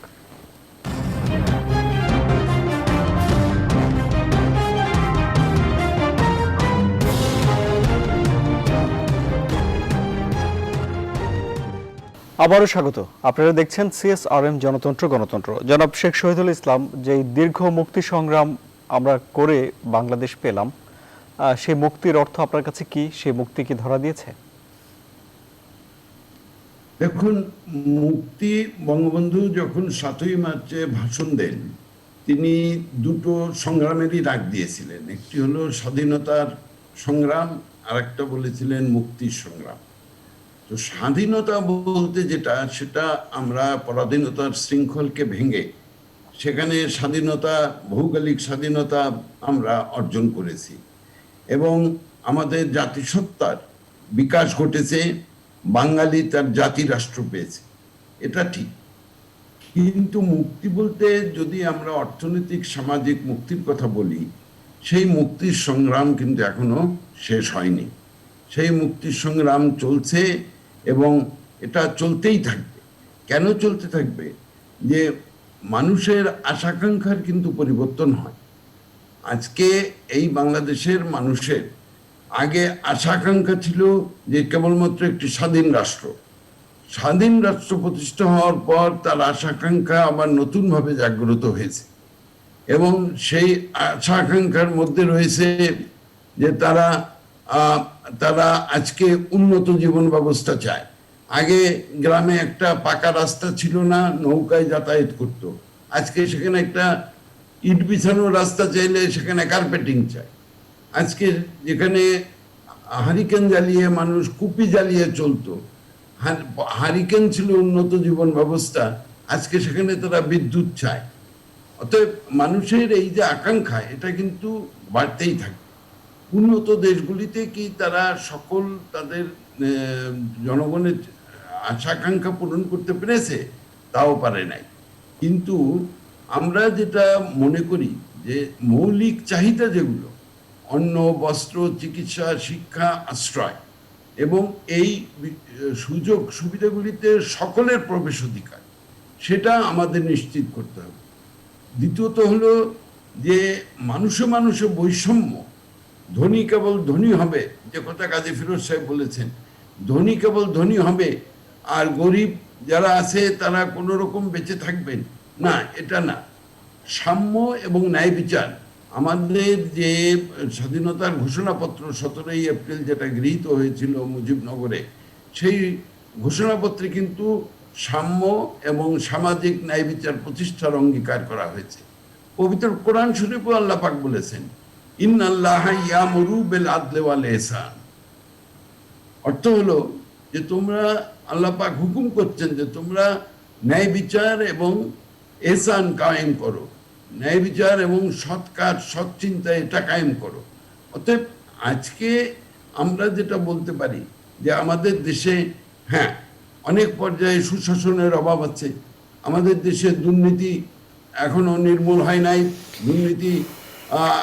আবারও স্বাগত। আপনারা দেখছেন CSRM জনতন্ত্র গণতন্ত্র। জনাব শেখ শহীদুল ইসলাম, যে দীর্ঘ মুক্তি সংগ্রাম আমরা করে বাংলাদেশ পেলাম, সেই মুক্তির অর্থ আপনার কাছে কি? সেই মুক্তি কি ধরা দিয়েছে? দেখুন, মুক্তি, বঙ্গবন্ধু যখন 7ই মার্চে ভাষণ দেন, তিনি দুটো সংগ্রামেরই ডাক দিয়েছিলেন। একটি হলো স্বাধীনতার সংগ্রাম, আর একটা বলেছিলেন মুক্তির সংগ্রাম। তো স্বাধীনতা বলতে যেটা, সেটা আমরা পরাধীনতার শৃঙ্খলকে ভেঙে সেখানে স্বাধীনতা, ভৌগোলিক স্বাধীনতা আমরা অর্জন করেছি এবং আমাদের জাতিসত্তার বিকাশ ঘটেছে। বাঙালি তার জাতি রাষ্ট্র পেয়েছে, এটা ঠিক। কিন্তু মুক্তি বলতে যদি আমরা অর্থনৈতিক সামাজিক মুক্তির কথা বলি, সেই মুক্তির সংগ্রাম কিন্তু এখনো শেষ হয়নি। সেই মুক্তির সংগ্রাম চলছে এবং এটা চলতেই থাকবে। কেন চলতে থাকবে? যে মানুষের আশাকাঙ্ক্ষার কিন্তু পরিবর্তন হয়। আজকে এই বাংলাদেশের মানুষের আগে আশাকাঙ্ক্ষা ছিল যে কেবলমাত্র একটি স্বাধীন রাষ্ট্র। স্বাধীন রাষ্ট্র প্রতিষ্ঠা হওয়ার পর তার আশাকাঙ্ক্ষা আবার নতুনভাবে জাগ্রত হয়েছে এবং সেই আশাকাঙ্ক্ষার মধ্যে রয়েছে যে তারা আজকে উন্নত জীবন ব্যবস্থা চায়। আগে গ্রামে একটা পাকা রাস্তা ছিল না, নৌকায় যাতায়াত করত। আজকে সেখানে একটা ইট বিছানো রাস্তা চাইলে সেখানে কার্পেটিং চায়। আজকে যেখানে হারিকেন জ্বালিয়ে মানুষ কুপি জ্বালিয়ে চলতো, হারিকেন ছিল উন্নত জীবন ব্যবস্থা, আজকে সেখানে তারা বিদ্যুৎ চায়। অতএব মানুষের এই যে আকাঙ্ক্ষা, এটা কিন্তু বাড়তেই থাকে। উন্নত দেশগুলিতে কি তারা সকল তাদের জনগণের আশাকাঙ্ক্ষা পূরণ করতে পেরেছে? তাও পারে নাই। কিন্তু আমরা যেটা মনে করি যে মৌলিক চাহিদা যেগুলো, অন্ন, বস্ত্র, চিকিৎসা, শিক্ষা, আশ্রয় এবং এই সুযোগ সুবিধাগুলিতে সকলের প্রবেশ অধিকার, সেটা আমাদের নিশ্চিত করতে হবে। দ্বিতীয়ত হলো যে মানুষে মানুষে বৈষম্য, ধনী কেবল ধনী হবে, যে কথা কাজী ফিরোজ সাহেব বলেছেন, ধনী কেবল ধনী হবে আর গরিব যারা আছে তারা কোনো রকম বেঁচে থাকবেন না, এটা না। সাম্য এবং ন্যায় বিচার, আমাদের যে স্বাধীনতার ঘোষণাপত্র 17ই এপ্রিল যেটা গৃহীত হয়েছিল মুজিবনগরে, সেই ঘোষণাপত্রে কিন্তু সাম্য এবং সামাজিক ন্যায় বিচার প্রতিষ্ঠার অঙ্গীকার করা হয়েছে। পবিত্র কোরআন শরীফে আল্লাহ পাক বলেছেন, ইন্নাল্লাহা ইয়ামুরু বিল আদলি ওয়াল ইহসান। অর্থ হলো যে তোমরা, আল্লাহ পাক হুকুম করছেন যে তোমরা ন্যায় বিচার এবং ইহসান কায়েম করো, ন্যায় বিচার এবং সৎ কাজ, সৎ চিন্তা, এটা কায়েম করো। অতএব আজকে আমরা যেটা বলতে পারি যে আমাদের দেশে হ্যাঁ অনেক পর্যায়ে সুশাসনের অভাব আছে। আমাদের দেশে দুর্নীতি এখনো নির্মূল হয় নাই। দুর্নীতি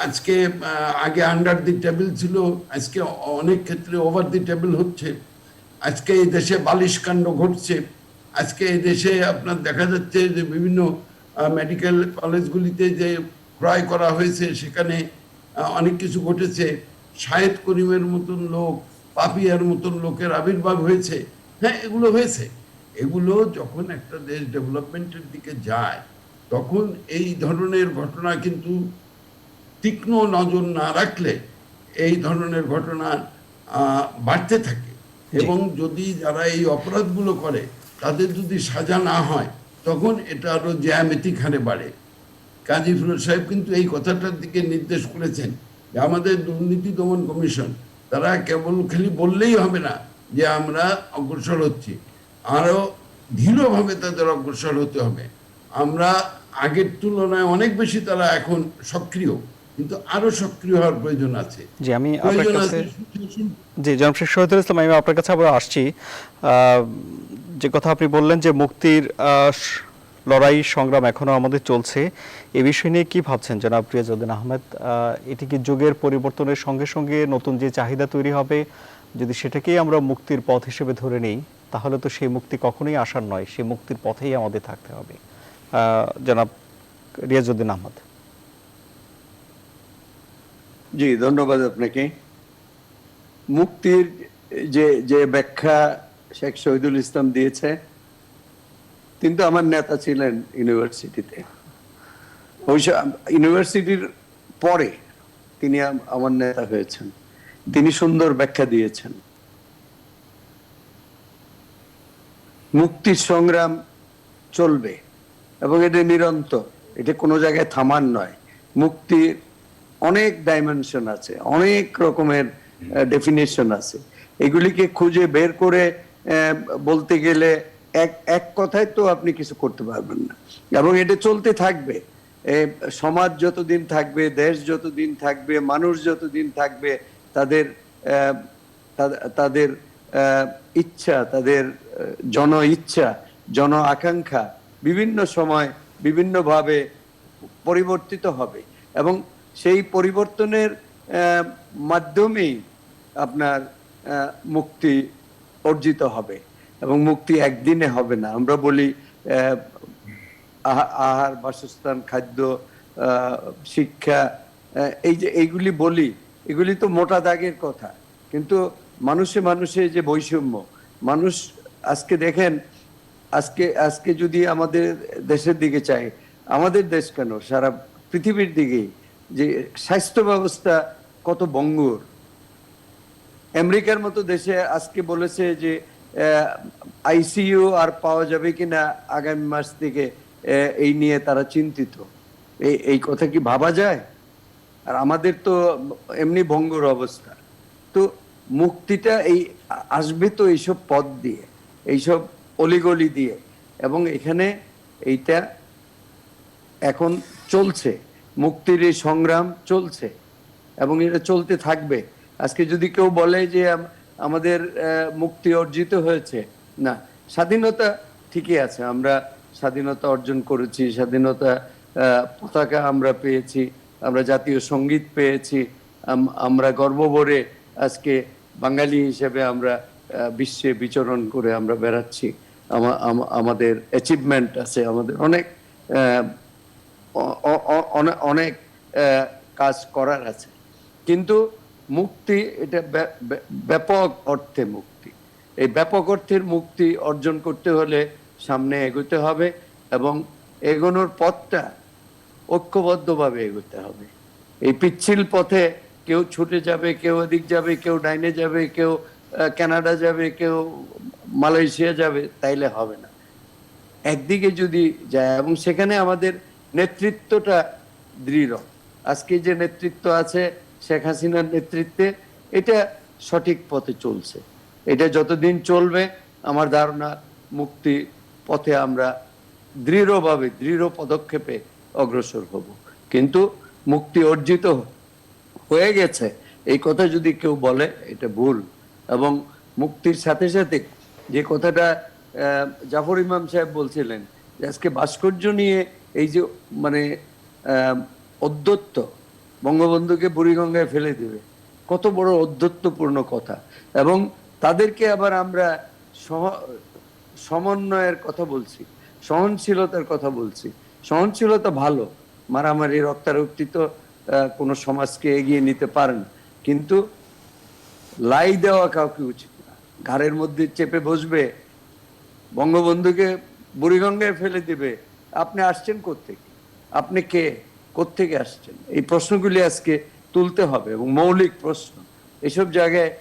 আজকে আগে আন্ডার দি টেবিল ছিল, আজকে অনেক ক্ষেত্রে ওভার দি টেবিল হচ্ছে। আজকে এই দেশে বালিশ কাণ্ড ঘটছে। আজকে এই দেশে আপনার দেখা যাচ্ছে যে বিভিন্ন মেডিকেল কলেজগুলিতে যে ক্রয় করা হয়েছে, সেখানে অনেক কিছু ঘটেছে। শাহেদ করিমের মতন লোক, পাপিয়ার মতন লোকের আবির্ভাব হয়েছে। হ্যাঁ, এগুলো হয়েছে। এগুলো যখন একটা দেশ ডেভেলপমেন্টের দিকে যায়, তখন এই ধরনের ঘটনা কিন্তু তীক্ষ্ণ নজর না রাখলে এই ধরনের ঘটনা বাড়তে থাকে এবং যদি যারা এই অপরাধগুলো করে তাদের যদি সাজা না হয়, তখন এটা আরো জ্যামিতিক হারে বাড়ে। কাজী ফিরোজ সাহেব কিন্তু এই কথাটার দিকে নির্দেশ করেছেন যে আমাদের দুর্নীতি দমন কমিশন তারা কেবল খালি বললেই হবে না যে আমরা অগ্রসর হচ্ছি, আরো দৃঢ়ভাবে তাদের অগ্রসর হতে হবে। আমরা আগের তুলনায় অনেক বেশি তারা এখন সক্রিয়, কিন্তু আরো সক্রিয় হওয়ার প্রয়োজন আছে। জি, আমি আপনার প্রয়োজন কাছে আছে জি জনাব শেখ শহীদুল ইসলাম, আমি আপনার কাছে আবার আসছি। যে কথা আপনি বললেন যে মুক্তির লড়াই সংগ্রাম এখনো আমাদের চলছে, এ বিষয় নিয়ে কি ভাবছেন জনাব রিয়াজউদ্দিন আহমেদ? এটি কি যুগের পরিবর্তনের সঙ্গে সঙ্গে নতুন যে চাহিদা তৈরি হবে, যদি সেটাকেই আমরা মুক্তির পথ হিসেবে ধরে নিই, তাহলে তো সেই মুক্তি কখনোই আসার নয়, সেই মুক্তির পথেই আমাদের থাকতে হবে। জনাব রিয়াজউদ্দিন আহমেদ। জি, ধন্যবাদ আপনাকে। মুক্তির যে যে ব্যাখ্যা শেখ শহীদুল ইসলাম দিয়েছে, কিন্তু আমার নেতা ছিলেন ইউনিভার্সিটিতে, অবশ্য ইউনিভার্সিটির পরে তিনি আমার নেতা হয়েছেন। তিনি সুন্দর ব্যাখ্যা দিয়েছেন। মুক্তির সংগ্রাম চলবে এবং এটা নিরন্তর, এটা কোনো জায়গায় থামার নয়। মুক্তির অনেক ডাইমেনশন আছে, অনেক রকমের ডেফিনেশন আছে। এগুলিকে খুঁজে বের করে বলতে গেলে এক কথায় তো আপনি কিছু করতে পারবেন না, এবং এটা চলতে থাকবে। সমাজ যতদিন থাকবে, দেশ যতদিন থাকবে, মানুষ যতদিন থাকবে, তাদের তাদের ইচ্ছা, তাদের জন ইচ্ছা, জন আকাঙ্ক্ষা বিভিন্ন সময় বিভিন্নভাবে পরিবর্তিত হবে, এবং সেই পরিবর্তনের মাধ্যমেই আপনার মুক্তি অর্জিত হবে। এবং মুক্তি একদিনে হবে না। আমরা বলি আহার, বাসস্থান, খাদ্য, শিক্ষা, এই যে এইগুলি বলি, এগুলি তো মোটা দাগের কথা, কিন্তু মানুষে মানুষে যে বৈষম্য, মানুষ আজকে দেখেন, আজকে যদি আমাদের দেশের দিকে চাই, আমাদের দেশ কেন, সারা পৃথিবীর দিকেই যে স্বাস্থ্য ব্যবস্থা কত ভঙ্গুর। আমেরিকার মতো দেশে আজকে বলেছে যে আইসিইউ আর পাওয়া যাবে কিনা আগামী মাস থেকে, এই নিয়ে তারা চিন্তিত। এই কথা কি ভাবা যায়? আর আমাদের তো এমনি ভঙ্গুর অবস্থা। তো মুক্তিটা এই আসবে তো এইসব পথ দিয়ে, এইসব অলিগলি দিয়ে, এবং এখানে এইটা এখন চলছে। মুক্তির এই সংগ্রাম চলছে এবং এটা চলতে থাকবে। আজকে যদি কেউ বলে যে আমাদের মুক্তি অর্জিত হয়েছে, না, স্বাধীনতা ঠিকই আছে, আমরা স্বাধীনতা অর্জন করেছি, স্বাধীনতা পতাকা আমরা পেয়েছি, আমরা জাতীয় সঙ্গীত পেয়েছি, আমরা গর্বভরে আজকে বাঙালি হিসেবে আমরা বিশ্বে বিচরণ করে আমরা বেড়াচ্ছি। আমাদের অ্যাচিভমেন্ট আছে, আমাদের অনেক অনেক কাজ করার আছে। কিন্তু মুক্তি এটা ব্যাপক অর্থে মুক্তি। এই ব্যাপক অর্থের মুক্তি অর্জন করতে হলে সামনে এগোতে হবে, এবং এগোনোর পথটা ঐক্যবদ্ধভাবে এগোতে হবে। এই পিচ্ছিল পথে কেউ ছুটে যাবে, কেউ এদিক যাবে, কেউ ডাইনে যাবে, কেউ কানাডা যাবে, কেউ মালয়েশিয়া যাবে, তাইলে হবে না। একদিকে যদি যায়, এবং সেখানে আমাদের নেতৃত্বটা দৃঢ়। আজকে যে নেতৃত্ব আছে শেখ হাসিনার নেতৃত্বে, এটা সঠিক পথে চলছে। এটা যতদিন চলবে, আমার ধারণা মুক্তি পথে আমরা দৃঢ়ভাবে, দৃঢ় পদক্ষেপে অগ্রসর হব। কিন্তু মুক্তি অর্জিত হয়ে গেছে এই কথা যদি কেউ বলে, এটা ভুল। এবং মুক্তির সাথে সাথে যে কথাটা জাফর ইমাম সাহেব বলছিলেন, যে আজকে ভাস্কর্য নিয়ে এই যে মানে অধ্যত্ব, বঙ্গবন্ধুকে বুড়িগঙ্গায় ফেলে দেবে, কত বড় অধ্যত্বপূর্ণ কথা। এবং তাদেরকে আবার আমরা সমন্বয়ের কথা বলছি, সহনশীলতার কথা বলছি। সহনশীলতা ভালো, মারামারি, রক্তারক্তি তো কোনো সমাজকে এগিয়ে নিতে পারে না, কিন্তু লাই দেওয়া কাউকে উচিত না। ঘাড়ের মধ্যে চেপে বসবে, বঙ্গবন্ধুকে বুড়িগঙ্গায় ফেলে দিবে। আপনি আসছেন কোত্থেকে? আপনি কে? কোত্থেকে আসছেন? এই প্রশ্নগুলি আজকে তুলতে হবে, এবং মৌলিক প্রশ্ন। এসব জায়গায়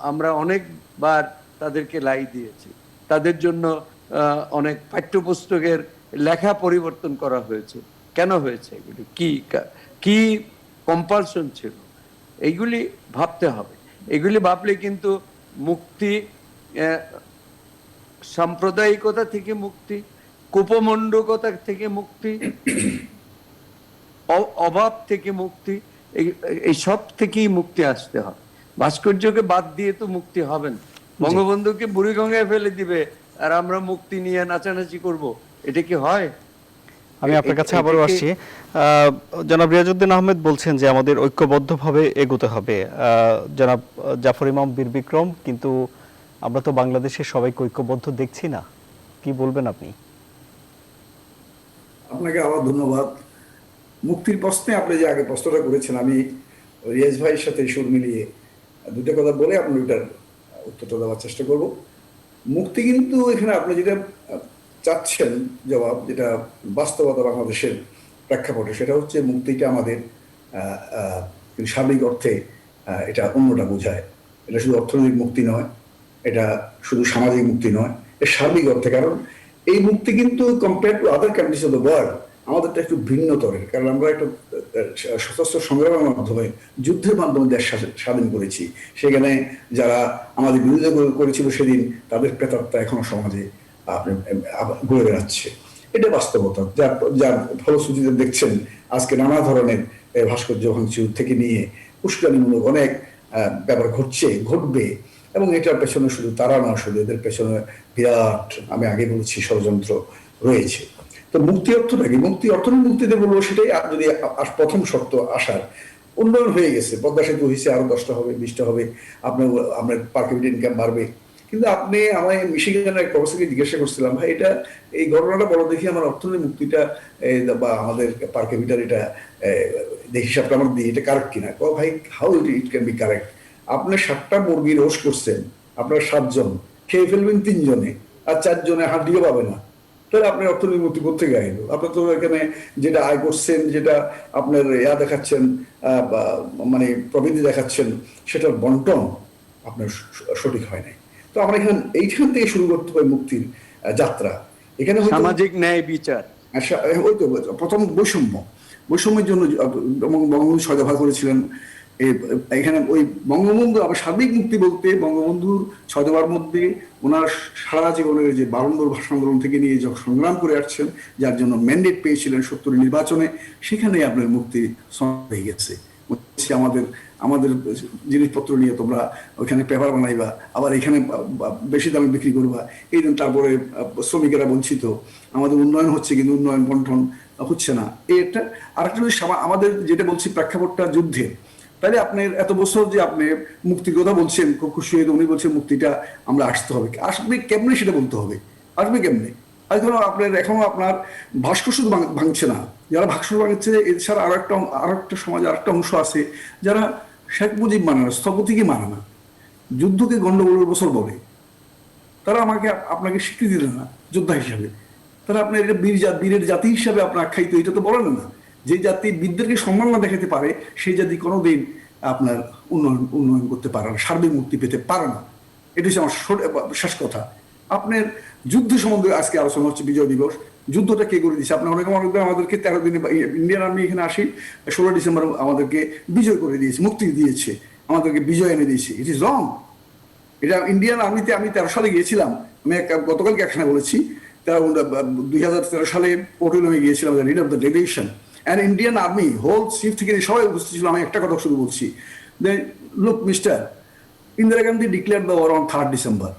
আমরা অনেকবার তাদেরকে লাই দিয়েছি, তাদের জন্য অনেক পাঠ্যপুস্তকের লেখা পরিবর্তন করা হয়েছে। কেন হয়েছে? এগুলি কি কম্পালশন ছিল? এইগুলি ভাবতে হবে। এগুলি ভাবলে কিন্তু মুক্তি, সাম্প্রদায়িকতা থেকে মুক্তি, কুপমণ্ডকতা থেকে মুক্তি, অভাব থেকে মুক্তি, এই সব থেকেই মুক্তি আসতে হয়। ভাস্কর্যকে বাদ দিয়ে তো মুক্তি হবে না। বঙ্গবন্ধুকে বুড়িগঙ্গায় ফেলে দিবে আর আমরা মুক্তি নিয়ে নাচানাচি করব, এটা কি হয়? আমি আপনার কাছে আবারও আসছি। জনাব রিয়াজউদ্দিন আহমেদ বলছেন যে আমাদের ঐক্যবদ্ধভাবে এগোতে হবে। জনাব জাফর ইমাম বীর বিক্রম, কিন্তু আমরা তো বাংলাদেশের সবাইকে ঐক্যবদ্ধ দেখছি না, কি বলবেন আপনি? আপনাকে আবার ধন্যবাদ। মুক্তির প্রশ্নে আপনি যে আগে প্রশ্নটা করেছেন, আমি রিয়াজ ভাইয়ের সাথে সুর মিলিয়ে দুটো কথা বলে আপনি ওইটার উত্তরটা দেওয়ার চেষ্টা করব। মুক্তি কিন্তু এখানে আপনি যেটা চাচ্ছেন জবাব, যেটা বাস্তবতা বাংলাদেশের প্রেক্ষাপটে, সেটা হচ্ছে মুক্তিটা আমাদের সার্বিক অর্থে এটা অন্যটা বোঝায়। এটা শুধু অর্থনৈতিক মুক্তি নয়, এটা শুধু সামাজিক মুক্তি নয়, এর সার্বিক অর্থে। কারণ এই মুক্তি কিন্তু compare to other countries of the world আমাদেরটা একটু ভিন্ন তরের। কারণ আমরা একটা সশস্ত্র সংগ্রামের মাধ্যমে, যুদ্ধের মাধ্যমে দেশ স্বাধীন করেছি। সেখানে যারা আমাদের বিরোধিতা করেছিল সেদিন, তাদের প্রেতাত্মা এখনো সমাজে ঘুরে বেড়াচ্ছে। এটা বাস্তবতা, যার ফলশ্রুতিতে দেখছেন আজকে নানা ধরনের ভাস্কর্য ভাঙচুর থেকে নিয়ে উস্কানিমূলক অনেক ব্যাপার ঘটবে। এবং এটার পেছনে শুধু তারা না, শুধু এদের পেছনে বিরাট, আমি আগে বলেছি, ষড়যন্ত্র রয়েছে। তো মুক্তি অর্থটা কি? মুক্তি অর্থনৈতিক মুক্তিতে বলবো সেটাই যদি প্রথম শর্ত আসার। উন্নয়ন হয়ে গেছে, পদ্মা সেতু হয়েছে, আরো 10টা হবে, 20টা হবে, আপনার পার ক্যাপিটা ইনকাম বাড়বে। কিন্তু আপনি আমায় মিশিগানের এক প্রফেসরকে জিজ্ঞাসা করছিলাম, ভাই এটা এই ঘটনাটা বড় দেখি, আমার অর্থনৈতিক মুক্তিটা বা আমাদের পার ক্যাপিটাল এটা হিসাবটা আমার দিই, এটা কারেক্ট কিনা? ভাই, how it can be correct? আপনার 7টা মুরগি রোস্ট করছেন, আপনার 7 জন খেয়ে ফেলবেন, 3 জনে, আর 4 জনে হাঁটিও পাবে না, তাহলে আপনার অর্থনৈতিক মুক্তি করতে গেল? আপনার তো এখানে যেটা আয় করছেন, যেটা আপনার দেখাচ্ছেন, মানে প্রবৃদ্ধি দেখাচ্ছেন, সেটার বন্টন আপনার সঠিক হয় নাই। তো আমরা এইখান থেকে শুরু করতে হবে মুক্তির যাত্রা। এখানে সামাজিক ন্যায় বিচার, ওই তো প্রথম বৈষম্যের জন্য বঙ্গবন্ধু 6 দফা করেছিলেন। এখানে ওই বঙ্গবন্ধু আবার সার্বিক মুক্তি বলতে বঙ্গবন্ধুর 6 দফার মধ্যে ওনার সারা জীবনের যে বারন্দর ভাষা আন্দোলন থেকে নিয়ে যখন সংগ্রাম করে আসছেন, যার জন্য ম্যান্ডেট পেয়েছিলেন 70 নির্বাচনে, সেখানে আপনার মুক্তি হয়ে গেছে। আমাদের জিনিসপত্র নিয়ে তোমরা ওইখানে পেপার বানাইবা, আবার এখানে বেশি দামে বিক্রি করবা, এই জন্য তারপরে শ্রমিকেরা বঞ্চিত, আমাদের উন্নয়ন হচ্ছে কিন্তু উন্নয়ন বন্টন হচ্ছে না। এই একটা আরেকটা জিনিস, আমাদের যেটা বলছি প্রেক্ষাপটটা যুদ্ধে। তাহলে আপনার এত বছর যে আপনি মুক্তির কথা বলছেন, খুব খুশি হয়ে উনি বলছেন মুক্তিটা আমরা আসবে কেমনে, সেটা বলতে হবে। আসবে কেমনে? এখনো আপনার ভাস্কর শুধু ভাঙছে না, যারা ভাস্কর ভাঙছে এছাড়া আরো একটা সমাজ, আরেকটা অংশ আছে যারা শেখ মুজিব মানে না, স্থপতিকে মানে না, যুদ্ধকে গন্ডগোলের বছর বলে। তারা আপনাকে স্বীকৃতি দেয় না যোদ্ধা হিসাবে। তারা আপনার এটা বীরের জাতি হিসাবে আপনার আখ্যায়িত, এটা তো বলেন না। যে জাতি বীরদেরকে সম্মান না দেখাতে পারে, সেই জাতি কোনোদিন আপনার উন্নয়ন করতে পারে না, সার্বিক মুক্তি পেতে পারে না। এটা হচ্ছে আমার শেষ কথা। আপনার যুদ্ধ সম্বন্ধে আজকে আলোচনা হচ্ছে, বিজয় দিবস, যুদ্ধটা কে করে দিচ্ছে? আপনার অনেকে মনে করেন আমাদেরকে 13 দিনে, ইন্ডিয়ান আর্মি এখানে আসি 16 ডিসেম্বর আমাদেরকে বিজয় করে দিয়েছে, মুক্তি দিয়েছে, আমাদেরকে বিজয় এনে দিয়েছে। It is wrong. এটা ইন্ডিয়ান আর্মিতে আমি 13 সালে গিয়েছিলাম, আমি গতকালকে একখানে বলেছি, 2013 সালে পোর্টুলামে গিয়েছিলাম, lead of the delegation, and Indian army whole chief থেকে সবাই উপস্থিত ছিল। আমি একটা কথা শুধু বলছি, look mister, Indira Gandhi declared the war on 3rd December,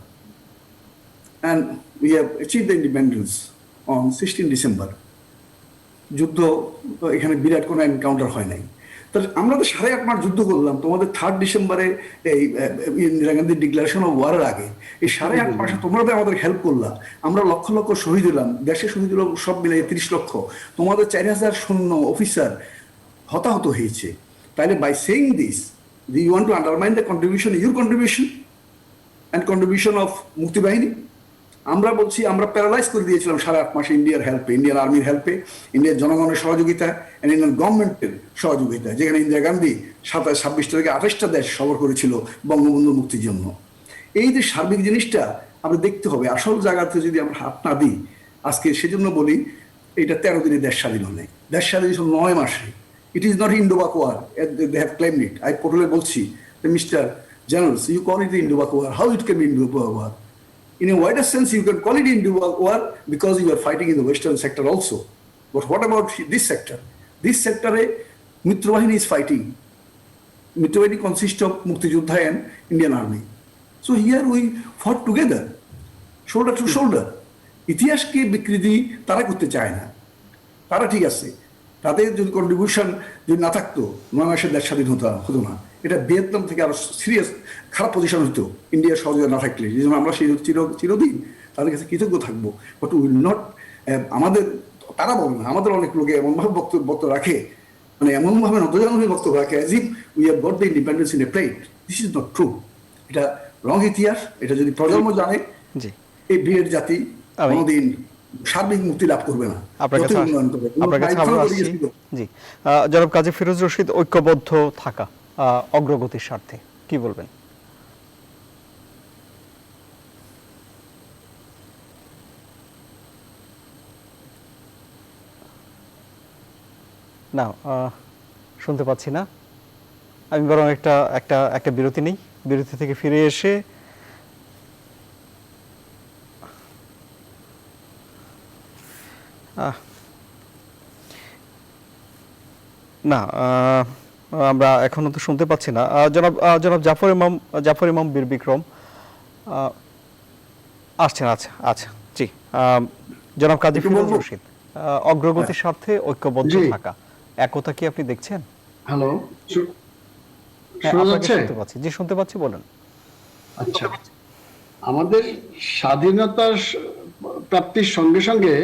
and we have achieved the independence on 16 December. যুদ্ধ এখানে বিরাট কোনো এনকাউন্টার হয় নাই। তাহলে আমরা তো 8.5 মাস যুদ্ধ করলাম, তোমাদের 3rd ডিসেম্বরে এই ইন্দিরা গান্ধীর ডিক্লারেশন অফ ওয়ারের আগে এই 8.5 মাসে তোমরা তো আমাদের হেল্প করলা। আমরা লক্ষ লক্ষ শহীদ হলাম, দেশে শহীদ হলো সব মিলে 30 লক্ষ, তোমাদের 4000 সৈন্য অফিসার হতাহত হয়েছে। তাহলে by saying this, do you want to undermine the contribution, your contribution and contribution of মুক্তি বাহিনী? আমরা বলছি আমরা প্যারালাইজ করে দিয়েছিলাম 8.5 মাসে ইন্ডিয়ার হেল্পে, ইন্ডিয়ান আর্মির হেল্পে, ইন্ডিয়ার জনগণের সহযোগিতা, ইন্ডিয়ান গভর্নমেন্টের সহযোগিতা, যেখানে ইন্দিরা গান্ধী 26টা থেকে 28টা দেশ সফর করেছিল বঙ্গবন্ধু মুক্তির জন্য। এই যে সার্বিক জিনিসটা আমরা দেখতে হবে, আসল জায়গাতে যদি আমরা হাত না দিই। আজকে সেজন্য বলি এটা 13 দিনে দেশ স্বাধীন নেই, দেশ স্বাধীন 9 মাসে। ইট ইজ নট ইন্ডো পাক ওয়ার, দে হ্যাভ ক্লেইমড ইট। আমি পোর্টালে বলছি mister, generals, you call it Indo-Pak war. How it can be Indo-Pak war? In a wider sense, you can call it Indo-Pak war because you are fighting in the western sector also. But what about this sector? This sector, Mitra Bahini is fighting. Mitra Bahini consists of Mukti Juddha and Indian Army. So here we fought together, shoulder to shoulder. ইতিহাসকে বিকৃতি তারা করতে চায় না। তারা ঠিক আছে, তাদের যদি কন্ট্রিবিউশন যদি না থাকতো 9 মাসের দেশ স্বাধীন হতো না। এটা ভিয়েতনাম থেকে আরো সিরিয়াস খারাপ পজিশন হতো ইন্ডিয়ার সহযোগিতা না থাকলে। এই জন্য আমরা সেই চিরদিন তাদের কাছে কৃতজ্ঞ থাকবো। বাট উইল নট, আমাদের তারা বলে না, আমাদের অনেক লোকে এমনভাবে বক্তব্য রাখে, মানে এমনভাবে নতজানভাবে বক্তব্য রাখে as if we have got the independence in a plate. This is not true. এটা রং ইতিহাস। এটা যদি প্রজন্ম জানে, জি, এই বৃহৎ জাতি কোনোদিন সার্বিক মুক্তি লাভ করবে না। আপনার কাছে আবার আসছি। জি, জনাব কাজী ফিরোজ রশিদ, ঐক্যবদ্ধ থাকা অগ্রগতির স্বার্থে কি বলবেন? না, শুনতে পাচ্ছি না। আমি বরং একটা বিরতি নেই, বিরতি থেকে ফিরে এসে না, আমরা এখনো তো শুনতে পাচ্ছি না। জনাব জাফর ইমাম বীর বিক্রম আসছেন। আচ্ছা, জি, জনাব কাজী ফিরোজ রশিদ, অগ্রগতির স্বার্থে ঐক্যবদ্ধ থাকা, একতা কি আপনি দেখছেন? হ্যালো, শুনতে পাচ্ছি। জি, শুনতে পাচ্ছি, বলেন। আচ্ছা, আমাদের স্বাধীনতার প্রাপ্তির সঙ্গে সঙ্গে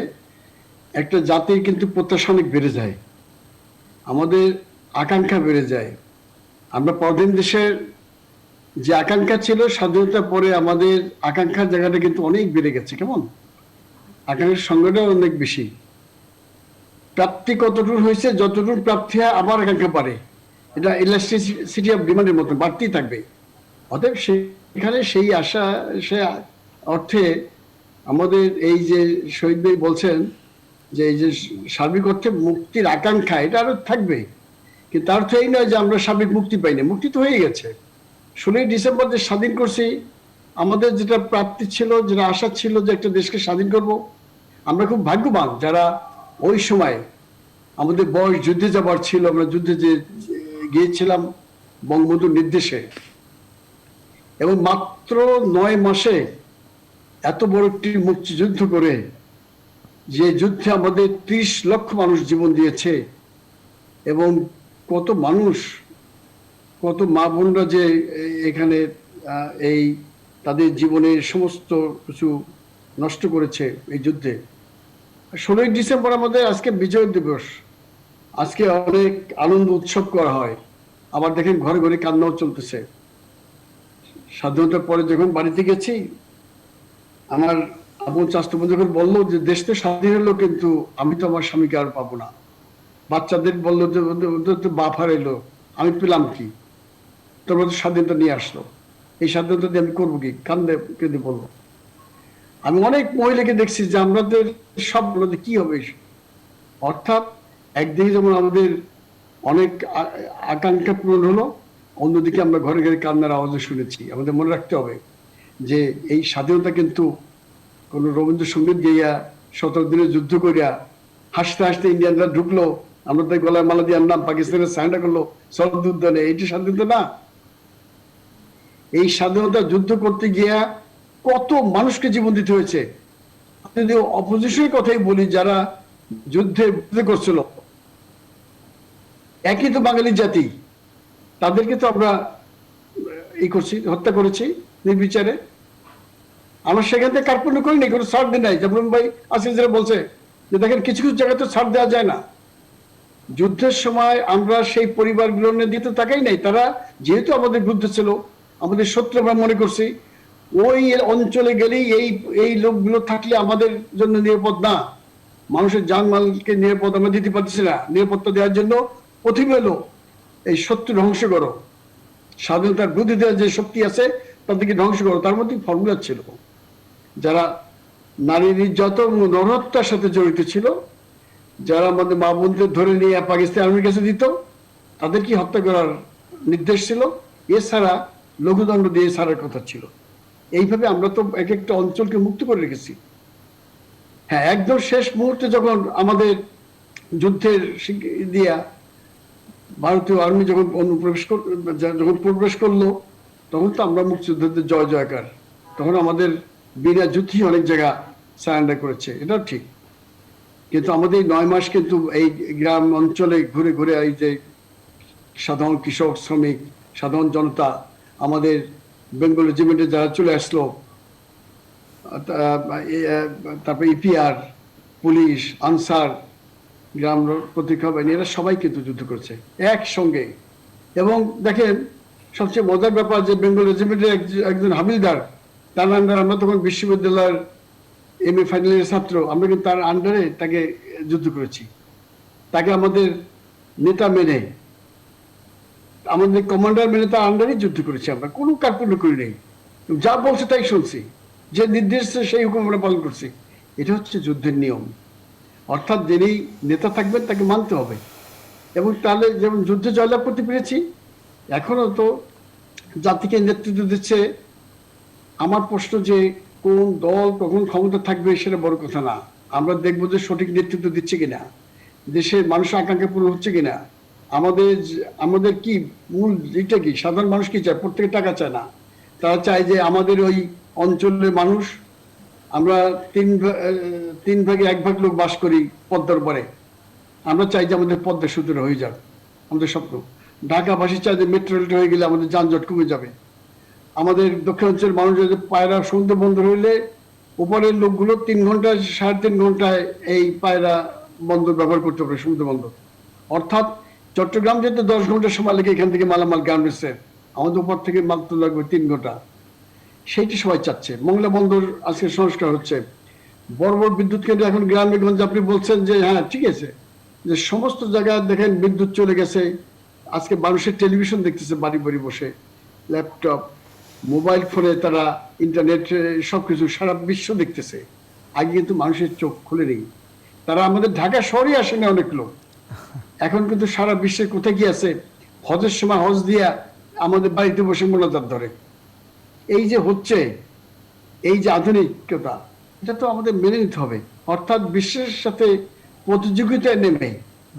একটা জাতির কিন্তু প্রত্যাশা অনেক বেড়ে যায়, আমাদের আকাঙ্ক্ষা বেড়ে যায়। আমরা পরদিন দেশের যে আকাঙ্ক্ষা ছিল স্বাধীনতার পরে, আমাদের আকাঙ্ক্ষার জায়গাটা কিন্তু অনেক বেড়ে গেছে। কেমন আকাঙ্ক্ষার সংখ্যাটা অনেক বেশি। প্রাপ্তি কতটুকু হয়েছে, যতটুকু প্রাপ্তি হয় আবার আকাঙ্ক্ষা বাড়ে। এটা ইলাস্টিসিটি অফ ডিমান্ডের মতো বাড়তেই থাকবে। অতএব সেখানে সেই আশা, সে অর্থে আমাদের এই যে শহীদ ভাই বলছেন যে এই যে সার্বিক অর্থে মুক্তির আকাঙ্ক্ষা, এটা আরো থাকবে। কিন্তু তার অর্থ এই নয় যে আমরা সার্বিক মুক্তি পাই না। মুক্তি তো হয়ে গেছে। 16ই ডিসেম্বর যে স্বাধীন করছি, আমাদের যেটা প্রাপ্তি ছিল, যেটা আশা ছিল যে একটা দেশকে স্বাধীন করব, আমরা খুব ভাগ্যবান যারা ওই সময় আমাদের বয়স যুদ্ধে যাবার ছিল। আমরা যুদ্ধে যে গিয়েছিলাম বঙ্গবন্ধুর নির্দেশে, এবং মাত্র 9 মাসে এত বড় একটি মুক্তিযুদ্ধ করে, যে যুদ্ধে আমাদের 30 লক্ষ মানুষ জীবন দিয়েছে, এবং কত মানুষ, কত মা বোনরা যে এখানে এই তাদের জীবনের সমস্ত কিছু নষ্ট করেছে এই যুদ্ধে। 16ই ডিসেম্বর আমাদের আজকে বিজয় দিবস, আজকে অনেক আনন্দ উৎসব করা হয়। আবার দেখেন ঘরে ঘরে কান্নাও চলতেছে। স্বাধীনতার পরে যখন বাড়িতে গেছি, আমার আপন চাচতো বোন যখন বললো যে দেশ তো স্বাধীন হলো, কিন্তু আমি তো আমার স্বামীকে আর পাবো না। বাচ্চাদের বললো যে বাপ হারাইলো, আমি পেলাম কি? তোমরা তো স্বাধীনতা নিয়ে আসলো, এই স্বাধীনতা দিয়ে আমি করবো কি? কেঁদে বলবো। আমি অনেক মহিলাকে দেখছি যে আমাদের সব কি হবে। অর্থাৎ একদিকে যেমন আমাদের অনেক আকাঙ্ক্ষা পূরণ হলো, অন্যদিকে আমরা ঘরে ঘরে কান্নার আওয়াজও শুনেছি। আমাদের মনে রাখতে হবে যে এই স্বাধীনতা কিন্তু কোন রবীন্দ্রসঙ্গীত গাইয়া 17 দিনের যুদ্ধ করিয়া হাসতে হাসতে ইন্ডিয়ানরা ঢুকলো, আমরা তাই গলায় মালা দিয়ে আনলাম, পাকিস্তানের সারেন্ডার করলো, শরৎ উদ্যানে, এইটি স্বাধীনতা না। এই স্বাধীনতা যুদ্ধ করতে গিয়া কত মানুষকে জীবন দিতে হয়েছে। যদি অপোজিশনের কথাই বলি, যারা যুদ্ধে করছিল, একই তো বাঙালি জাতি, তাদেরকে তো আমরা হত্যা করেছি নির্বিচারে। আমরা সেখান থেকে কার্পণ্য করিনি, কোনো ছাড় দিই নাই। যেমন ভাই আসিফ যারা বলছে যে দেখেন কিছু কিছু জায়গায় তো ছাড় দেওয়া যায় না। যুদ্ধের সময় আমরা সেই পরিবারগুলোর দিতে তাকাই নাই। তারা যেহেতু আমাদের বিরুদ্ধে ছিল, আমাদের শত্রু আমরা মনে করছি, ওই অঞ্চলে গেলেই এই লোকগুলো থাকলে আমাদের জন্য নিরাপদ না, মানুষের জানমালকে নিরাপদ আমরা দিতে পারছি না। নিরাপত্তা দেওয়ার জন্য প্রথমে হলো এই শত্রু ধ্বংস করো, স্বাধীনতার বিরোধীদের যে শক্তি আছে তাদেরকে ধ্বংস করো। তার মধ্যে ফর্মুলা ছিল, যারা নারী নির্যাতন ও নরহত্যার সাথে জড়িত ছিল, যারা আমাদের মা বোনদের ধরে নিয়ে পাকিস্তান আর্মির কাছে দিত, তাদেরকে হত্যা করার নির্দেশ ছিল। এছাড়া লঘুদণ্ড দিয়ে ছাড়ার কথা ছিল। এইভাবে আমরা তো এক একটা অঞ্চলকে মুক্ত করে রেখেছি। হ্যাঁ, একদম শেষ মুহূর্তে যখন আমাদের যুদ্ধের দিয়া ভারতীয় আর্মি যখন প্রবেশ করলো, তখন তো আমরা মুক্তিযুদ্ধের জয় জয়কার, তখন আমাদের বিনা যুদ্ধই অনেক জায়গা সারেন্ডার করেছে, এটাও ঠিক। কিন্তু আমাদের এই 9 মাস কিন্তু এই গ্রাম অঞ্চলে ঘুরে ঘুরে এই যে সাধারণ কৃষক, শ্রমিক, সাধারণ জনতা, আমাদের বেঙ্গল রেজিমেন্টে যারা চলে আসলো, তারপরে ইপিআর, পুলিশ, আনসার, গ্রাম প্রতিরক্ষা বাহিনী, এরা সবাই কিন্তু যুদ্ধ করছে একসঙ্গে। এবং দেখেন, সবচেয়ে মজার ব্যাপার যে বেঙ্গল রেজিমেন্টের একজন হাবিলদার, তার আন্ডার, আমরা তখন বিশ্ববিদ্যালয়ের MA ফাইনাল ইয়ারের ছাত্র, আমরা কিন্তু তার আন্ডারে তাকে যুদ্ধ করেছি। তাকে আমাদের নেতা মেনে, আমাদের কমান্ডার মেনে তার আন্ডারে যুদ্ধ করেছি। আমরা কোনো কার্পণ্য করি নেই, যা বলছে তাই শুনছি, যে নির্দেশ সেই হুকুম আমরা পালন করছি। এটা হচ্ছে যুদ্ধের নিয়ম। অর্থাৎ যিনি নেতা থাকবেন তাকে মানতে হবে। এবং তাহলে যেমন যুদ্ধে জয়লাভ করতে পেরেছি, এখনো তো জাতিকে নেতৃত্ব দিচ্ছে। আমার প্রশ্ন যে কোন দল কখন ক্ষমতা থাকবে সেটা বড় কথা না, আমরা দেখবো যে সঠিক নেতৃত্ব দিচ্ছে কিনা, দেশের মানুষের আকাঙ্ক্ষা পূরণ হচ্ছে কিনা। আমাদের কি মূল এটা কি, সাধারণ মানুষ কি চায়? প্রত্যেকে টাকা চায় না, তারা চায় যে আমাদের ওই অঞ্চলের মানুষ, আমরা 3 ভাগে 1 ভাগ লোক বাস করি পদ্মার পরে, আমরা চাই যে আমাদের পদ্মা সুন্দর হয়ে যাক, আমাদের স্বপ্ন। ঢাকাবাসী চায় যে মেট্রো রেল হয়ে গেলে আমাদের যানজট কমে যাবে। আমাদের দক্ষিণাঞ্চলের মানুষ যদি পায়রা সমুদ্র বন্দর হইলে উপরের লোকগুলো 3 ঘন্টা 3.5 ঘন্টায় এই পায়রা বন্দর ব্যবহার করতে পারে, সমুদ্র বন্দর। অর্থাৎ চট্টগ্রাম যেতে 10 ঘন্টা সময় লাগে এখান থেকে মালামাল গার্মেন্টসের, আমাদের উপর থেকে মাল তো লাগবে 3 ঘন্টা। সেইটি সবাই চাচ্ছে। মংলা বন্দর আজকে সংস্কার হচ্ছে, বড় বড় বিদ্যুৎ কেন্দ্র এখন গ্রামে গঞ্জে। আপনি বলছেন যে হ্যাঁ ঠিক আছে, যে সমস্ত জায়গায় দেখেন বিদ্যুৎ চলে গেছে, আজকে মানুষের টেলিভিশন দেখতেছে বাড়ি বাড়ি বসে, ল্যাপটপ, মোবাইল ফোনে তারা ইন্টারনেট সবকিছু সারা বিশ্ব দেখতেছে। আগে কিন্তু মানুষের চোখ খুলে নেই, তারা আমাদের ঢাকা শহরে আসে না অনেক লোক, এখন কিন্তু সারা বিশ্বের কোথায় কি আছে, হজের সময় হজ দিয়া আমাদের বাড়িতে বসে মোনাজাত ধরে। এই যে হচ্ছে, এই যে আধুনিকতা, এটা তো আমাদের মেনে নিতে হবে। অর্থাৎ বিশ্বের সাথে প্রতিযোগিতায় নেমে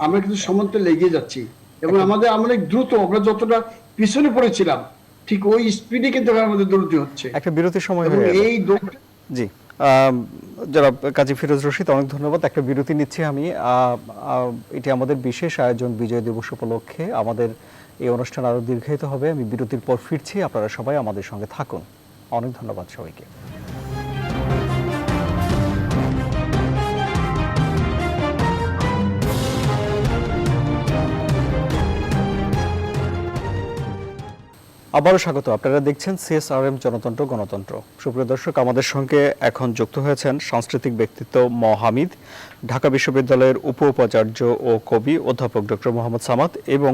আমরা কিন্তু সমান্তরালে এগিয়ে যাচ্ছি, এবং আমাদের অনেক দ্রুত, আমরা যতটা পিছনে পড়েছিলাম ঠিক ওই স্পিডে কিন্তু আমাদের দৌড়তে হচ্ছে। একটা বিরতির সময় এবং হয়ে গেল। এই জি, জনাব কাজী ফিরোজ রশিদ, অনেক ধন্যবাদ। একটা বিরতি নিচ্ছি আমি। এটি আমাদের বিশেষ আয়োজন বিজয় দিবস উপলক্ষে। আমাদের এই অনুষ্ঠান আরো দীর্ঘায়িত হবে। আমি বিরতির পর ফিরছি, আপনারা সবাই আমাদের সঙ্গে থাকুন। অনেক ধন্যবাদ সবাইকে। আবারও স্বাগত। আপনারা দেখছেন CSRM জনতন্ত্র গণতন্ত্র। সুপ্রিয় দর্শক, আমাদের সঙ্গে এখন যুক্ত হয়েছেন সাংস্কৃতিক ব্যক্তিত্ব হামিদ, ঢাকা বিশ্ববিদ্যালয়ের উপাচার্য ও কবি অধ্যাপক ডক্টর মোহাম্মদ সামাদ এবং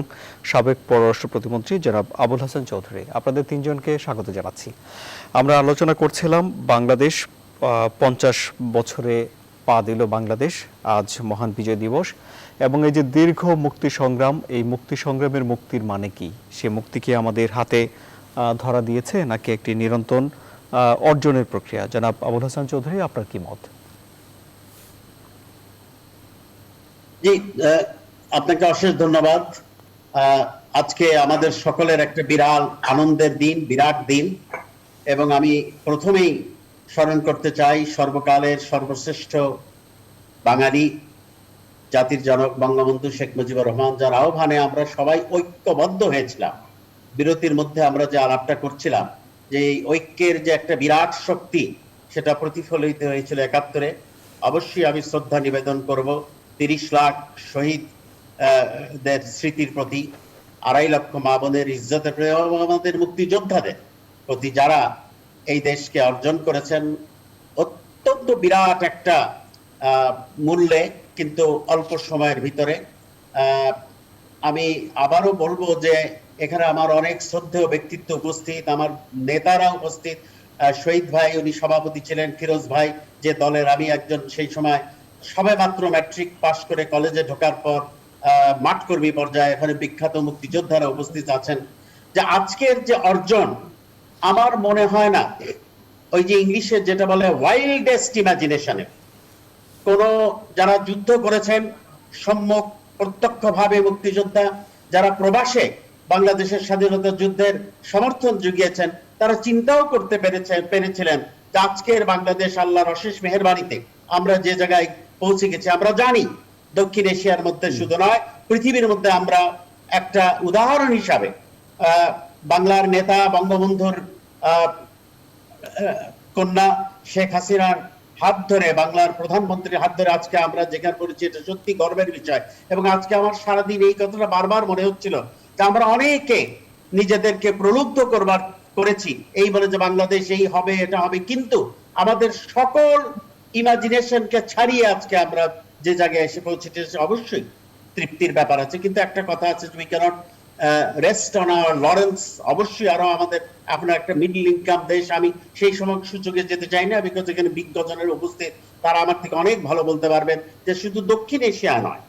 সাবেক পররাষ্ট্র প্রতিমন্ত্রী জনাব আবুল হাসান চৌধুরী। আপনাদের 3 জনকে স্বাগত জানাচ্ছি। আমরা আলোচনা করছিলাম বাংলাদেশ 50 বছরে পা দিল বাংলাদেশ, আজ মহান বিজয় দিবস, এবং এই যে দীর্ঘ মুক্তি সংগ্রাম, এই মুক্তি সংগ্রামের মুক্তির মানে কি? সে মুক্তি কি আমাদের হাতে ধরা দিয়েছে, নাকি একটি নিরন্তর অর্জনের প্রক্রিয়া? জনাব আবুল হাসান চৌধুরী, আপনার কি মত? জি, আপনাকে অশেষ ধন্যবাদ। আজকে আমাদের সকলের একটা বিরাট আনন্দের দিন, বিরাট দিন, এবং আমি প্রথমেই স্মরণ করতে চাই সর্বকালের সর্বশ্রেষ্ঠ বাঙালি জাতির জনক বঙ্গবন্ধু শেখ মুজিবুর রহমান, যার আহ্বানে আমরা সবাই ঐক্যবদ্ধ হয়েছিলাম। বিরতির মধ্যে আমরা যে আলাপটা করছিলাম, যে এই ঐক্যের যে একটা বিরাট শক্তি, সেটা প্রতিফলিত হয়েছিল 71-এ। অবশ্যই আমি শ্রদ্ধা নিবেদন করব 30 লাখ শহীদদের স্মৃতির প্রতি, 2.5 লক্ষ মা বোনের ইজ্জতের প্রতি, আমাদের মুক্তিযোদ্ধাদের প্রতি, যারা এই দেশকে অর্জন করেছেন অত্যন্ত বিরাট একটা মূল্যে, কিন্তু অল্প সময়ের ভিতরে। আমি আবারও বলবো যে এখানে আমার অনেক শ্রদ্ধেয় ব্যক্তিত্ব উপস্থিত, আমার নেতারা উপস্থিত। শহীদ ভাই, উনি সভাপতি ছিলেন, ফিরোজ ভাই, যে দলের আমি একজন সেই সময় সবে মাত্র ম্যাট্রিক পাশ করে কলেজে ঢোকার পর মাঠকর্মী পর্যায়ে, এখানে বিখ্যাত মুক্তিযোদ্ধারা উপস্থিত আছেন। যে আজকের যে অর্জন, আমার মনে হয় না ওই যে ইংলিশে যেটা বলে ওয়াইল্ডেস্ট ইমাজিনেশনে কোন যারা যুদ্ধ করেছেন সম্মুখ প্রত্যক্ষভাবে মুক্তিযোদ্ধা, যারা প্রবাসে বাংলাদেশের স্বাধীনতা যুদ্ধের সমর্থন জুগিয়েছেন, তারা চিন্তাও করতে পেরেছিলেন যে আজকের বাংলাদেশ আল্লাহর অশেষ মেহেরবানিতে আমরা যে জায়গায় পৌঁছে গেছি। আমরা জানি দক্ষিণ এশিয়ার মধ্যে শুধু নয়, পৃথিবীর মধ্যে আমরা একটা উদাহরণ হিসাবে বাংলার নেতা বঙ্গবন্ধুর কন্যা শেখ হাসিনার হাত ধরে, বাংলার প্রধানমন্ত্রীর হাত ধরে আজকে আমরা যেখানে করেছি, এটা সত্যি গর্বের বিষয়। এবং আজকে আমার সারাদিন এই কথাটা বারবার মনে হচ্ছিল যে আমরা অনেকে নিজেদেরকে প্রলুব্ধ করেছি এই বলে যে বাংলাদেশ এই হবে, এটা হবে, কিন্তু আমাদের সকল ইমাজিনেশনকে ছাড়িয়ে আজকে আমরা যে জায়গায় এসে পৌঁছেছি অবশ্যই তৃপ্তির ব্যাপার আছে। কিন্তু একটা কথা আছে, we can't rest on our laurels. অবশ্যই আরো আমাদের এখন একটা মিডল ইনকাম দেশ, আমি সেই সময় সুযোগে যেতে চাই না, বিকজ এখানে বিজ্ঞজনের উপস্থিত, তারা আমার থেকে অনেক ভালো বলতে পারবেন যে শুধু দক্ষিণ এশিয়া নয়,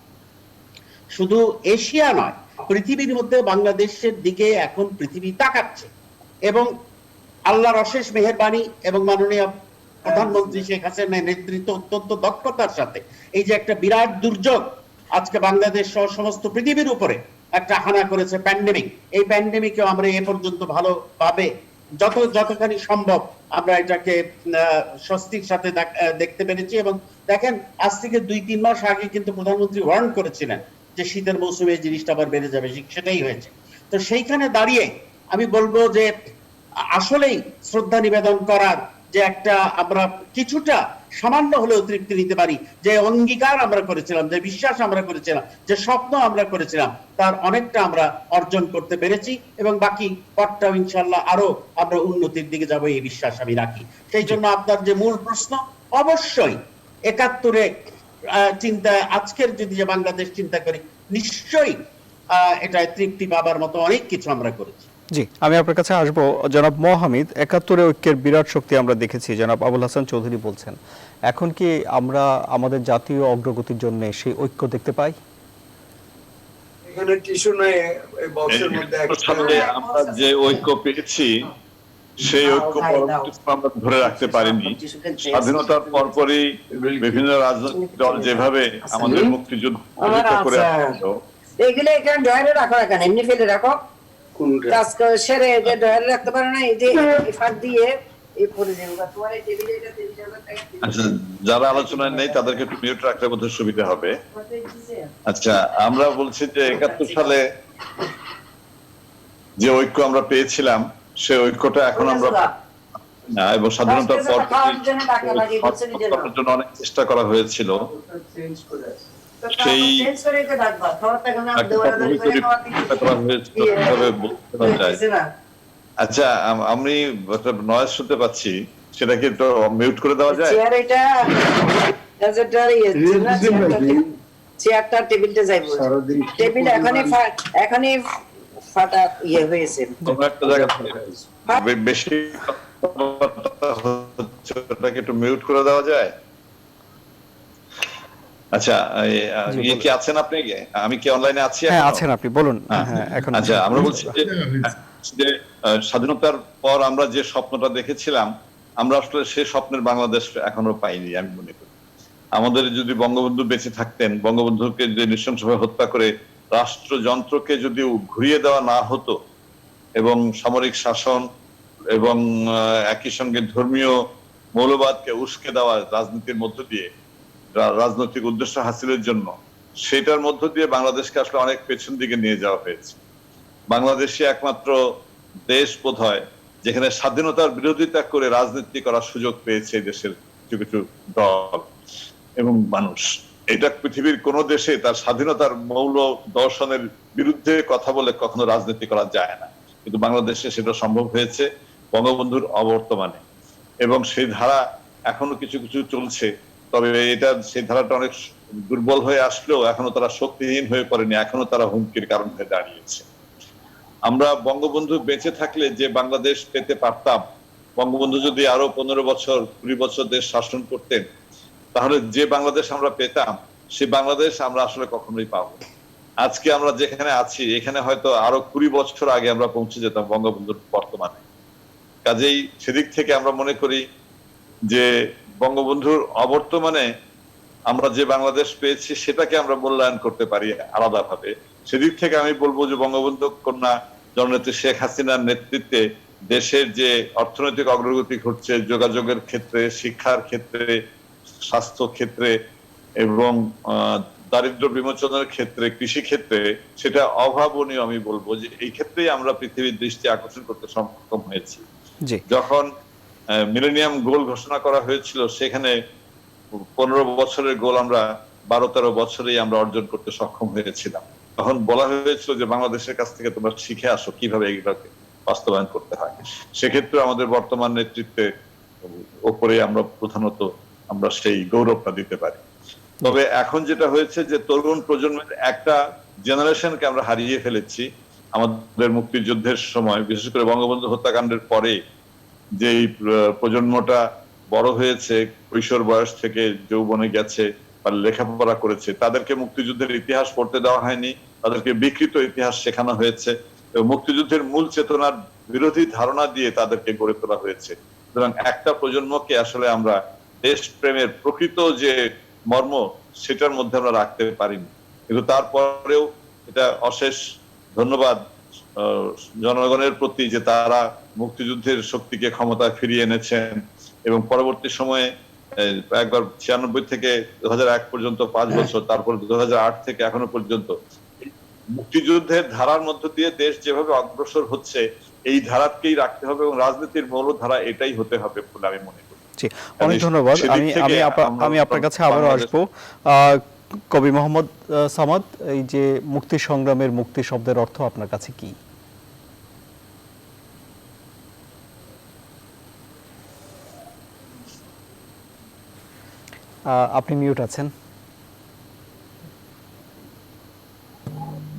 শুধু এশিয়া নয়, পৃথিবীর মধ্যে বাংলাদেশের দিকে এখন পৃথিবী তাকাচ্ছে। এবং আল্লাহর অশেষ মেহেরবানি এবং মাননীয় প্রধানমন্ত্রী শেখ হাসিনার নেতৃত্ব অত্যন্ত দক্ষতার সাথে এই যে একটা বিরাট দুর্যোগ আজকে বাংলাদেশ সহ সমস্ত পৃথিবীর উপরে একটা হানা করেছে প্যান্ডেমিক, এই প্যান্ডেমিকেও আমরা এ পর্যন্ত ভালোভাবে যতখানি সম্ভব আমরা এটাকে স্বস্তির সাথে দেখতে পেরেছি। এবং দেখেন, আজ থেকে 2-3 মাস আগে কিন্তু প্রধানমন্ত্রী ওয়ার্ন করেছিলেন যে শীতের মৌসুমে এই জিনিসটা আবার বেড়ে যাবে, সেটাই হয়েছে। তো সেইখানে দাঁড়িয়ে আমি বলবো যে আসলেই শ্রদ্ধা নিবেদন করার যে একটা আমরা কিছুটা সামান্য হলেও তৃপ্তি নিতে পারি, যে অঙ্গীকার আমরা করেছিলাম, যে বিশ্বাস আমরা করেছিলাম, যে স্বপ্ন আমরা করেছিলাম, তার অনেকটা আমরা অর্জন করতে পেরেছি। এবং বাকি পথটাও ইনশাল্লাহ আরো আমরা উন্নতির দিকে যাবো এই বিশ্বাস আমি রাখি। সেই জন্য আপনার যে মূল প্রশ্ন, অবশ্যই 71-এ চিন্তা, আজকের যদি যে বাংলাদেশ চিন্তা করি, নিশ্চয়ই এটা তৃপ্তি পাবার মতো অনেক কিছু আমরা করেছি। জি, আমি আপনার কাছে আসবো। জনাব মোহামিদ, 71-এ ঐক্যের বিরাট শক্তি আমরা দেখেছি, জনাব আবুল হাসান চৌধুরী বলছেন, এখন কি আমরা আমাদের জাতীয় অগ্রগতির জন্য সেই ঐক্য দেখতে পাই? এখানে টিস্যু নাই, এই বক্সের মধ্যে আমরা যে ঐক্য পেয়েছি সেই ঐক্য আমরা ধরে রাখতে পারিনি। স্বাধীনতার পরপরই বিভিন্ন রাজনৈতিক দল যেভাবে আমাদের মুক্তিযুদ্ধ করে এগুলো এখানে ডয়ারে রাখো, এখানে এমনি ফেলে রাখো, কাজ করে সেরে যে ডয়ারে রাখতে পারে না, এই যে ফাঁক দিয়ে এই পরে যাবে তোমার এই টেবিলে, এটা টেবিলে। আচ্ছা, যারা আলোচনায় নেই তাদেরকে একটু মিউট রাখলে বোধহয় সুবিধা হবে। আচ্ছা, আমরা বলছি যে 71 সালে যে ঐক্য আমরা পেয়েছিলাম সেই ঐক্যটা এখন আমরা না, এবং স্বাধীনতার পর জন্য অনেক চেষ্টা করা হয়েছিল, সেই আচ্ছা আমি নয়েজ শুনতে পাচ্ছি, সেটাকে একটু মিউট করে দেওয়া যায়? চেয়ারটা টেবিলটা যাইবো, টেবিল এখনই ফাটা ইয়ে হয়েছে, একটা জায়গা বেশি ওটাকে একটু মিউট করে দেওয়া যায়? আচ্ছা, ইয়ে কি আছেন আপনি? আমি কি অনলাইনে আছি? হ্যাঁ আছেন আপনি, বলুন। হ্যাঁ, এখন আচ্ছা, আমরা বলছি যে স্বাধীনতার পর আমরা যে স্বপ্নটা দেখেছিলাম, আমরা আসলে সেই স্বপ্নের বাংলাদেশ এখনো পাইনি। আমি মনে করি আমাদের যদি বঙ্গবন্ধু বেঁচে থাকতেন, বঙ্গবন্ধুকে যে নৃশংসভাবে হত্যা করে রাষ্ট্রযন্ত্রকে যদি ঘুরিয়ে দেওয়া না হতো এবং সামরিক শাসন এবং একই সঙ্গে ধর্মীয় মৌলবাদকে উস্কে দেওয়া রাজনীতির মধ্য দিয়ে, রাজনৈতিক উদ্দেশ্য হাসিলের জন্য, সেটার মধ্য দিয়ে বাংলাদেশকে আসলে অনেক পেছন দিকে নিয়ে যাওয়া হয়েছে। বাংলাদেশে একমাত্র দেশ বোধহয় যেখানে স্বাধীনতার বিরোধিতা করে রাজনীতি করার সুযোগ পেয়েছে দেশের কিছু কিছু দল এবং মানুষ। এটা পৃথিবীর কোন দেশে তার স্বাধীনতার মৌল দর্শনের বিরুদ্ধে কথা বলে কখনো রাজনীতি করা যায় না, কিন্তু বাংলাদেশে সেটা সম্ভব হয়েছে বঙ্গবন্ধুর অবর্তমানে। এবং সেই ধারা এখনো কিছু কিছু চলছে, তবে এটা সেই ধারাটা অনেক দুর্বল হয়ে আসলেও এখনো তারা শক্তিহীন হয়ে পড়েনি, এখনো তারা হুমকির কারণ হয়ে দাঁড়িয়েছে। আমরা বঙ্গবন্ধু বেঁচে থাকলে যে বাংলাদেশ পেতে পারতাম, বঙ্গবন্ধু যদি আরো 15 বছর 20 বছর দেশ শাসন করতেন, তাহলে যে বাংলাদেশ আমরা পেতাম সেই বাংলাদেশ আমরা আসলে কখনোই পাবো। আজকে আমরা যেখানে আছি এখানে হয়তো আরো 20 বছর আগে আমরা পৌঁছে যেতাম বঙ্গবন্ধুর বর্তমানে। কাজেই সেদিক থেকে আমরা মনে করি যে বঙ্গবন্ধুর অবর্তমানে আমরা যে বাংলাদেশ পেয়েছি সেটাকে আমরা মূল্যায়ন করতে পারি আলাদাভাবে। সেদিক থেকে আমি বলবো যে বঙ্গবন্ধু কন্যা জননেত্রী শেখ হাসিনার নেতৃত্বে দেশের যে অর্থনৈতিক অগ্রগতি ঘটছে, যোগাযোগের ক্ষেত্রে, শিক্ষার ক্ষেত্রে, স্বাস্থ্য ক্ষেত্রে এবং দারিদ্র বিমোচনের ক্ষেত্রে, কৃষি ক্ষেত্রে, সেটা অভাবনীয়। আমি বলবো যে এই ক্ষেত্রেই আমরা পৃথিবীর দৃষ্টি আকর্ষণ করতে সক্ষম হয়েছি। জি, যখন মিলেনিয়াম গোল ঘোষণা করা হয়েছিল সেখানে 15 বছরের গোল আমরা 12-13 বছরেই আমরা অর্জন করতে সক্ষম হয়েছিলাম। তখন বলা হয়েছিল যে বাংলাদেশের কাছ থেকে তোমরা শিখে আসো কিভাবে এগুলোকে বাস্তবায়ন করতে হয়। সেক্ষেত্রে আমাদের বর্তমান নেতৃত্বে ওপরে আমরা প্রধানত আমরা সেই গৌরবটা দিতে পারি। তবে এখন যেটা হয়েছে যে তরুণ প্রজন্মের একটা জেনারেশনকে আমরা হারিয়ে ফেলেছি আমাদের মুক্তিযুদ্ধের সময়, বিশেষ করে বঙ্গবন্ধু হত্যাকাণ্ডের পরে যে প্রজন্মটা বড় হয়েছে, কৈশোর বয়স থেকে যৌবনে গেছে বা লেখাপড়া করেছে, তাদেরকে মুক্তিযুদ্ধের ইতিহাস পড়তে দেওয়া হয়নি, তাদেরকে বিকৃত ইতিহাস শেখানো হয়েছে এবং মুক্তিযুদ্ধের মূল চেতনার বিরোধী ধারণা দিয়ে তাদেরকে গড়ে তোলা হয়েছে। সুতরাং একটা প্রজন্মকে আসলে আমরা দেশপ্রেমের প্রকৃত যে মর্ম সেটার মধ্যে আমরা রাখতে পারিনি। কিন্তু তারপরেও এটা অশেষ ধন্যবাদ জনগণের প্রতি যে তারা মুক্তিযুদ্ধের শক্তিকে ক্ষমতায় ফিরিয়ে এনেছেন এবং পরবর্তী সময়ে একবার 96 থেকে 2001 পর্যন্ত 5 বছর, তারপর 2008 থেকে এখনো পর্যন্ত মুক্তিযুদ্ধের ধারার মধ্য দিয়ে দেশ যেভাবে অগ্রসর হচ্ছে এই ধারাকেই রাখতে হবে এবং রাজনীতির মূল ধারা এটাই হতে হবে বলে আমি মনে করি। জি, অনেক ধন্যবাদ। আমি আপনার কাছে আবারও আসবো। কবি মোহাম্মদ সামাদ, এই যে মুক্তি সংগ্রামের মুক্তি শব্দের অর্থ আপনার কাছে কি? আপনি মিউট আছেন।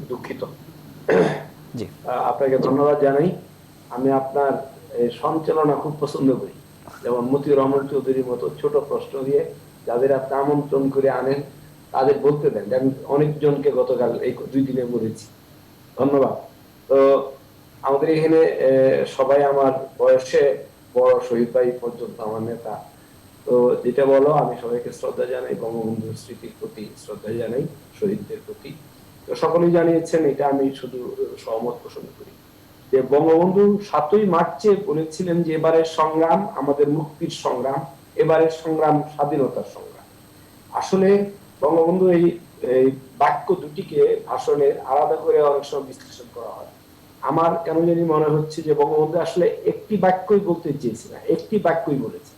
দুঃখিত। জি, আপনাকে ধন্যবাদ জানাই। আমি আপনার সঞ্চালনা খুব পছন্দ করি, যেমন মতিউর রহমান চৌধুরীর মতো ছোট প্রশ্ন দিয়ে যাদের আপনি আমন্ত্রণ করে আনেন তাদের বলতে দেন। আমি অনেকজনকে গতকাল এই 2 দিনে বলেছি। ধন্যবাদ। তো আমাদের এখানে সবাই আমার বয়সে বড়, শহীদ ভাই পর্যন্ত আমার নেতা। তো যেটা বলো, আমি সবাইকে শ্রদ্ধা জানাই, বঙ্গবন্ধুর স্মৃতির প্রতি শ্রদ্ধা জানাই, শহীদদের প্রতি। তো সকলেই জানিয়েছেন, এটা আমি শুধু সহমত পোষণ করি যে বঙ্গবন্ধু 7ই মার্চে বলেছিলেন যে এবারের সংগ্রাম আমাদের মুক্তির সংগ্রাম, এবারের সংগ্রাম স্বাধীনতার সংগ্রাম। আসলে বঙ্গবন্ধু এই বাক্য দুটিকে ভাষণের আলাদা করে অনেক সময় বিশ্লেষণ করা হয়। আমার কেন জানি মনে হচ্ছে যে বঙ্গবন্ধু আসলে একটি বাক্যই বলতে চেয়েছে না, একটি বাক্যই বলেছে।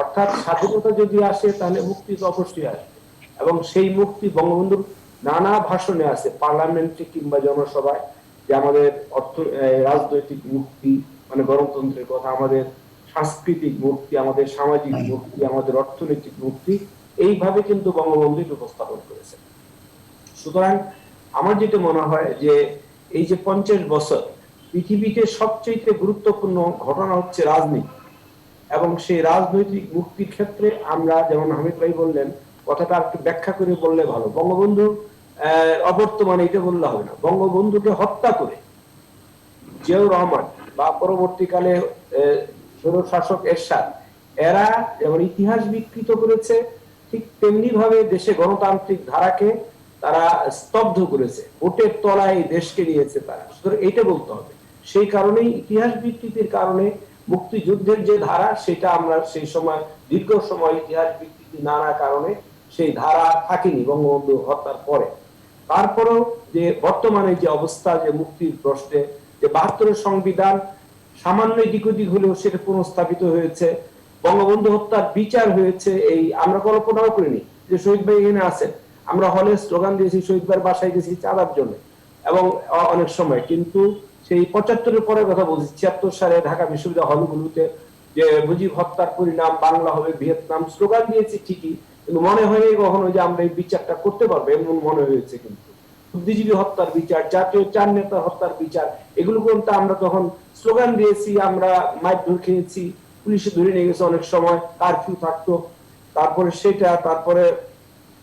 অর্থাৎ স্বাধীনতা যদি আসে তাহলে মুক্তি তো অবশ্যই আসবে, এবং সেই মুক্তি বঙ্গবন্ধুর নানা ভাষণে আছে, পার্লামেন্টে কিংবা জনসভায়, যে আমাদের রাজনৈতিক মুক্তি মানে গণতন্ত্রের কথা, আমাদের সাংস্কৃতিক মুক্তি, আমাদের সামাজিক মুক্তি, আমাদের অর্থনৈতিক মুক্তি, এইভাবে কিন্তু বঙ্গবন্ধু উপস্থাপন করেছে। সুতরাং আমার যেটা মনে হয় যে এই যে 50 বছর পৃথিবীতে সবচেয়ে গুরুত্বপূর্ণ ঘটনা হচ্ছে রাজনীতি, এবং সেই রাজনৈতিক মুক্তির ক্ষেত্রে আমরা, যেমন হামিদ ভাই বললেন, কথাটা একটু ব্যাখ্যা করে বললে ভালো। বঙ্গবন্ধু অবর্তমানে এটা বললে হবে না, বঙ্গবন্ধুকে হত্যা করে জিয়াউর রহমান বা পরবর্তীকালে স্বৈরশাসক এরশাদ, এরা যেমন ইতিহাস বিকৃত করেছে, ঠিক তেমনি ভাবে দেশে গণতান্ত্রিক ধারাকে তারা স্তব্ধ করেছে, ভোটের তলায় দেশকে নিয়েছে তারা। সুতরাং এইটা বলতে হবে। সেই কারণেই ইতিহাস বিকৃতির কারণে মুক্তিযুদ্ধের যে ধারা, সেটা আমরা সেই সময় দীর্ঘ সময় ইতিহাস বিকৃতি নানা কারণে সেই ধারা থাকেনি বঙ্গবন্ধু হত্যার পরে। তারপরেও যে বর্তমানে যে অবস্থা, যে মুক্তির প্রশ্নে যে 72-এর সংবিধান সামান্য দিক ওদিক হলেও সেটা পুনঃস্থাপিত হয়েছে, বঙ্গবন্ধু হত্যার বিচার হয়েছে, এই আমরা কল্পনাও করিনি যে শহীদ ভাই এখানে আছেন। আমরা হলে স্লোগান দিয়েছি, শহীদ ভাইয়ের বাসায় গেছি চাঁদার জন্য, এবং অনেক সময় কিন্তু সেই 75-এর পরে কথা বলছি, 76 সালে ঢাকা বিশ্ববিদ্যালয় হলগুলোতে যে মুজিব হত্যার পরিণাম বাংলা হবে ভিয়েতনাম স্লোগান দিয়েছি ঠিকই, কিন্তু মনে হয়নি কখনো যে আমরা এই বিচারটা করতে পারবো, এমন মনে হয়েছে। কিন্তু বুদ্ধিজীবী হত্যার বিচার, জাতীয় 4 নেতা হত্যার বিচার, এগুলো কিন্তু আমরা তখন স্লোগান দিয়েছি, আমরা মারধর খেয়েছি, পুলিশে ধরে নিয়ে গেছে, অনেক সময় কারফিউ থাকতো। তারপরে সেটা, তারপরে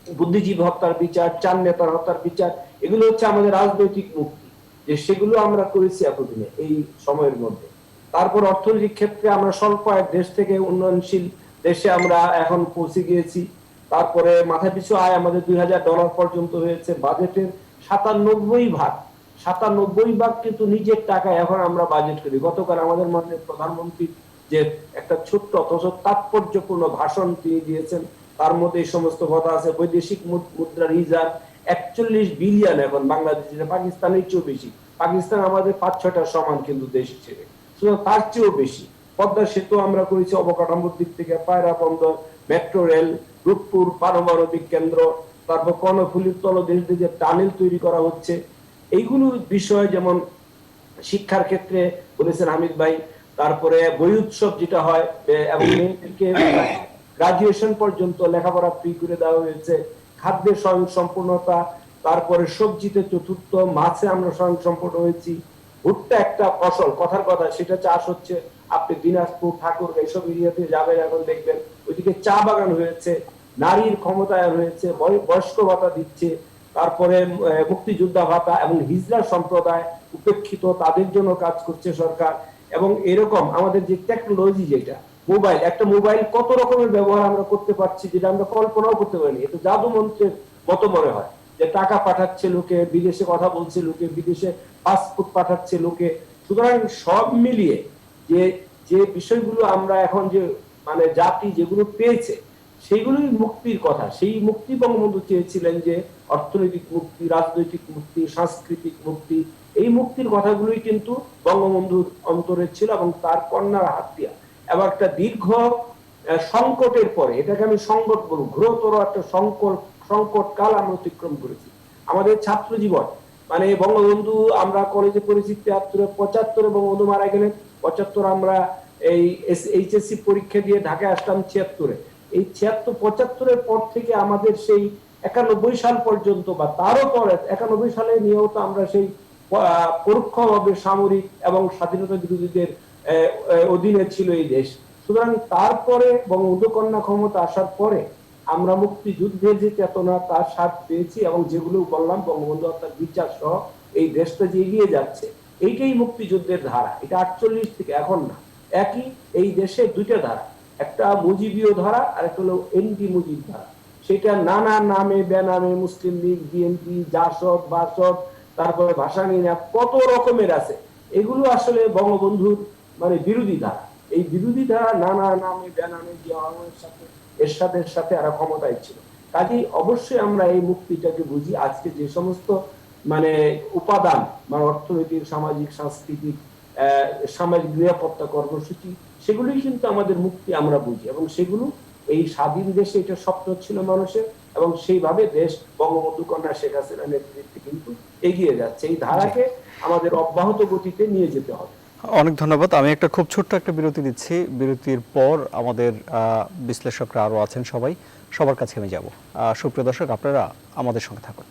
বুদ্ধিজীবী হত্যার বিচার, 4 নেতার হত্যার বিচার, এগুলো হচ্ছে আমাদের রাজনৈতিক মুক্তি, যে সেগুলো আমরা করেছি এতদিনে এই সময়ের মধ্যে। তারপর অর্থনৈতিক ক্ষেত্রে আমরা স্বল্প আয়ের দেশ থেকে উন্নয়নশীল দেশে আমরা এখন পৌঁছে গিয়েছি। তারপরে মাথাপিছু আয় আমাদের $2000 পর্যন্ত হয়েছে। বাজেটের 97 ভাগ কিন্তু নিজের টাকায় এখন আমরা বাজেট করি। গতকাল আমাদের মাননীয় প্রধানমন্ত্রী যে একটা ছোট্ট অথচ তাৎপর্যপূর্ণ ভাষণ তিনি দিয়েছেন, তার মধ্যে এই সমস্ত কথা আছে। বৈদেশিক মুদ্রার রিজার্ভ 41 বিলিয়ন এখন বাংলাদেশে, পাকিস্তানের চেয়েও বেশি। পাকিস্তান আমাদের 5-6টা সমান কিন্তু দেশ হিসেবে, সুতরাং তার চেয়েও বেশি। পদ্মা সেতু আমরা করেছি অবকাঠামোর দিক থেকে, পায়রা বন্দর, মেট্রো রেল, রূপপুর পারমাণবিক কেন্দ্র, তারপর কর্ণফুলীর তলদেশ দিয়ে যে টানেল তৈরি করা হচ্ছে, এইগুলো বিষয়। যেমন শিক্ষার ক্ষেত্রে বলেছেন হামিদ ভাই, তারপরে বই উৎসব যেটা হয় এবং মেয়েদেরকে গ্রাজুয়েশন পর্যন্ত লেখাপড়া ফ্রি করে দেওয়া হয়েছে। খাদ্যে স্বয়ংসম্পূর্ণতা, তারপরে সবজিতে চতুর্থ, মাছে আমরা স্বয়ংসম্পূর্ণ হয়েছি। ভুট্টা একটা ফসল, কথার কথা, সেটা চাষ হচ্ছে। আপনি দিনাজপুর, ঠাকুরগাঁও এইসব এরিয়াতে যাবেন, এখন দেখবেন ওইদিকে চা বাগান হয়েছে। নারীর ক্ষমতায়ন হয়েছে, বয়স্ক ভাতা দিচ্ছে। তারপরে মুক্তিযোদ্ধা ভাতা এবং হিজড়া সম্প্রদায় উপেক্ষিত, তাদের জন্য কাজ করছে সরকার। এবং এরকম আমাদের যে টেকনোলজি, যেটা মোবাইল, একটা মোবাইল কত রকমের ব্যবহার আমরা করতে পারছি যেটা আমরা কল্পনাও করতে পারিনি। এটা জাদু মন্ত্রের মতো মনে হয়, যে টাকা পাঠাচ্ছে লোকে, বিদেশে কথা বলছে লোকে, বিদেশে পাসপোর্ট পাঠাচ্ছে লোকে। সুতরাং সব মিলিয়ে যে যে বিষয়গুলো আমরা এখন যে মানে জাতি যেগুলো পেয়েছে, সেইগুলোই মুক্তির কথা। সেই মুক্তি বঙ্গবন্ধু চেয়েছিলেন, যে অর্থনৈতিক মুক্তি, রাজনৈতিক মুক্তি, সাংস্কৃতিক মুক্তি। এই মুক্তির কথাগুলোই কিন্তু বঙ্গবন্ধুর অন্তরে ছিল এবং তার কন্যার হাত দিয়া। এবং একটা দীর্ঘ সংকটের পরে, এটাকে আমি সংকট বলবো, ঘোরতর একটা সংকট কাল আমরা অতিক্রম করেছি। আমাদের ছাত্র জীবন, মানে বঙ্গবন্ধু, আমরা কলেজে পড়েছি 73-75 বঙ্গবন্ধু মারা গেলেন। 75 আমরা এই এইচএসসি পরীক্ষা দিয়ে ঢাকায় আসলাম 76-এ। এই 76-75-এর পর থেকে আমাদের সেই 91 সাল পর্যন্ত, বা তারও পরে 91 সালে নিয়েও তো আমরা সেই পরোক্ষভাবে সামরিক এবং স্বাধীনতা বিরোধীদের অধীনে ছিল এই দেশ। সুতরাং তারপরে বঙ্গবন্ধু কন্যা ক্ষমতা আসার পরে আমরা মুক্তিযুদ্ধের যে চেতনা, তার স্বাদ পেয়েছি। এবং যেগুলো বললাম, বঙ্গবন্ধু হত্যার বিচার সহ এই দেশটা যে এগিয়ে যাচ্ছে, এইটাই মুক্তিযুদ্ধের ধারা। এটা 48 থেকে এখন না, একই। এই দেশে দুইটা ধারা, একটা মুজিবীয় ধারা আর একটা হলো এন্টি মুজিব ধারা। সেটা নানা নামে বেনামে, মুসলিম লীগ, বিএনপি, জাসদ, বাসদ, তারপরে ভাষানীরা, কত রকমের আছে। এগুলো আসলে বঙ্গবন্ধুর মানে বিরোধী ধারা। এই বিরোধী ধারা নানা নামে বেনামে জিয়াউর সাথে, এরশাদের সাথে এরা ক্ষমতায় ছিল। কাজেই অবশ্যই আমরা এই মুক্তিটাকে বুঝি। আজকে যে সমস্ত মানে উপাদান, মানে অর্থনৈতিক, সামাজিক, সাংস্কৃতিক, সামাজিক নিরাপত্তা কর্মসূচি, সেগুলোই কিন্তু আমাদের মুক্তি আমরা বুঝি। এবং সেগুলো এই স্বাধীন দেশে এটা স্বপ্ন ছিল মানুষের, এবং সেইভাবে দেশ বঙ্গবন্ধু কন্যা শেখ হাসিনার নেতৃত্বে কিন্তু এগিয়ে যাচ্ছে। এই ধারাকে আমাদের অব্যাহত গতিতে নিয়ে যেতে হবে। অনেক ধন্যবাদ। আমি একটা খুব ছোট্ট একটা বিরতি দিচ্ছি। বিরতির পর আমাদের বিশ্লেষকরা আরো আছেন, সবার কাছে আমি যাব। সুপ্রিয় দর্শক, আপনারা আমাদের সঙ্গে থাকুন।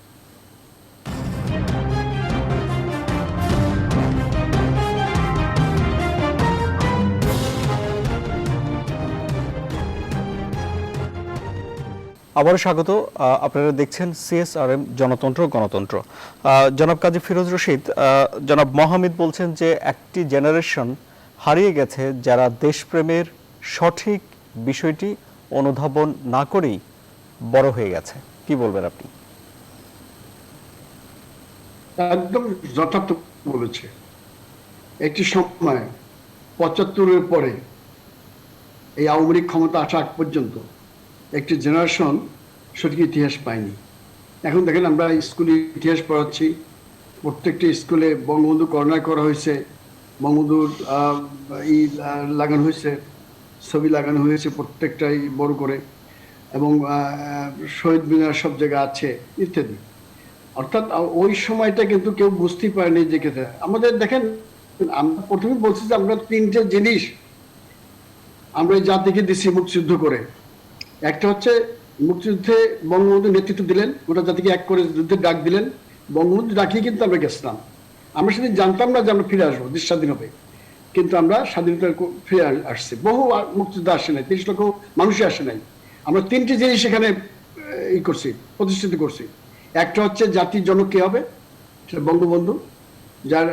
আবারও স্বাগত। আপনারা দেখছেন CSRM জনতন্ত্র গণতন্ত্র। জনাব কাজী ফিরোজ রশিদ, জনাব মোহাম্মদ বলছেন যে একটি জেনারেশন হারিয়ে গেছে যারা দেশপ্রেমের সঠিক বিষয়টি অনুধাবন না করেই বড় হয়ে গেছে। কি বলবেন আপনি? একদম যথার্থ বলেছে। একটি সময় 75-এর পরে এই আওয়ামী লীগ ক্ষমতা আসা আগ পর্যন্ত একটি জেনারেশন সঠিক ইতিহাস পায়নি। এখন দেখেন, আমরা স্কুলে ইতিহাস পড়াচ্ছি, প্রত্যেকটি স্কুলে বঙ্গবন্ধু কর্ণায় করা হয়েছে, বঙ্গবন্ধুর লাগানো হয়েছে, ছবি লাগানো হয়েছে প্রত্যেকটাই বড় করে, এবং শহীদ মিনার সব জায়গায় আছে ইত্যাদি। অর্থাৎ ওই সময়টা কিন্তু কেউ বুঝতেই পারেনি যে আমাদের দেখেন, আমরা প্রথমে বলছি যে আমরা তিনটে জিনিস আমরা এই জাতিকে দিচ্ছি মুক্তিযুদ্ধ করে। একটা হচ্ছে মুক্তিযুদ্ধে বঙ্গবন্ধু নেতৃত্ব দিলেন, গোটা জাতিকে এক করে যুদ্ধের ডাক দিলেন। বঙ্গবন্ধু ডাকিয়ে কিন্তু আমরা গেছিলাম। আমরা সেদিন জানতাম না যে আমরা ফিরে আসবো, দেশ স্বাধীন হবে, কিন্তু আমরা স্বাধীনতা ফিরে আসছি। বহু মুক্তিযোদ্ধা আসে নাই, 30 লক্ষ মানুষই আসে নাই। আমরা তিনটি জিনিস এখানে প্রতিষ্ঠিত করছি। একটা হচ্ছে জাতির জনক কে হবে, সেটা বঙ্গবন্ধু। যার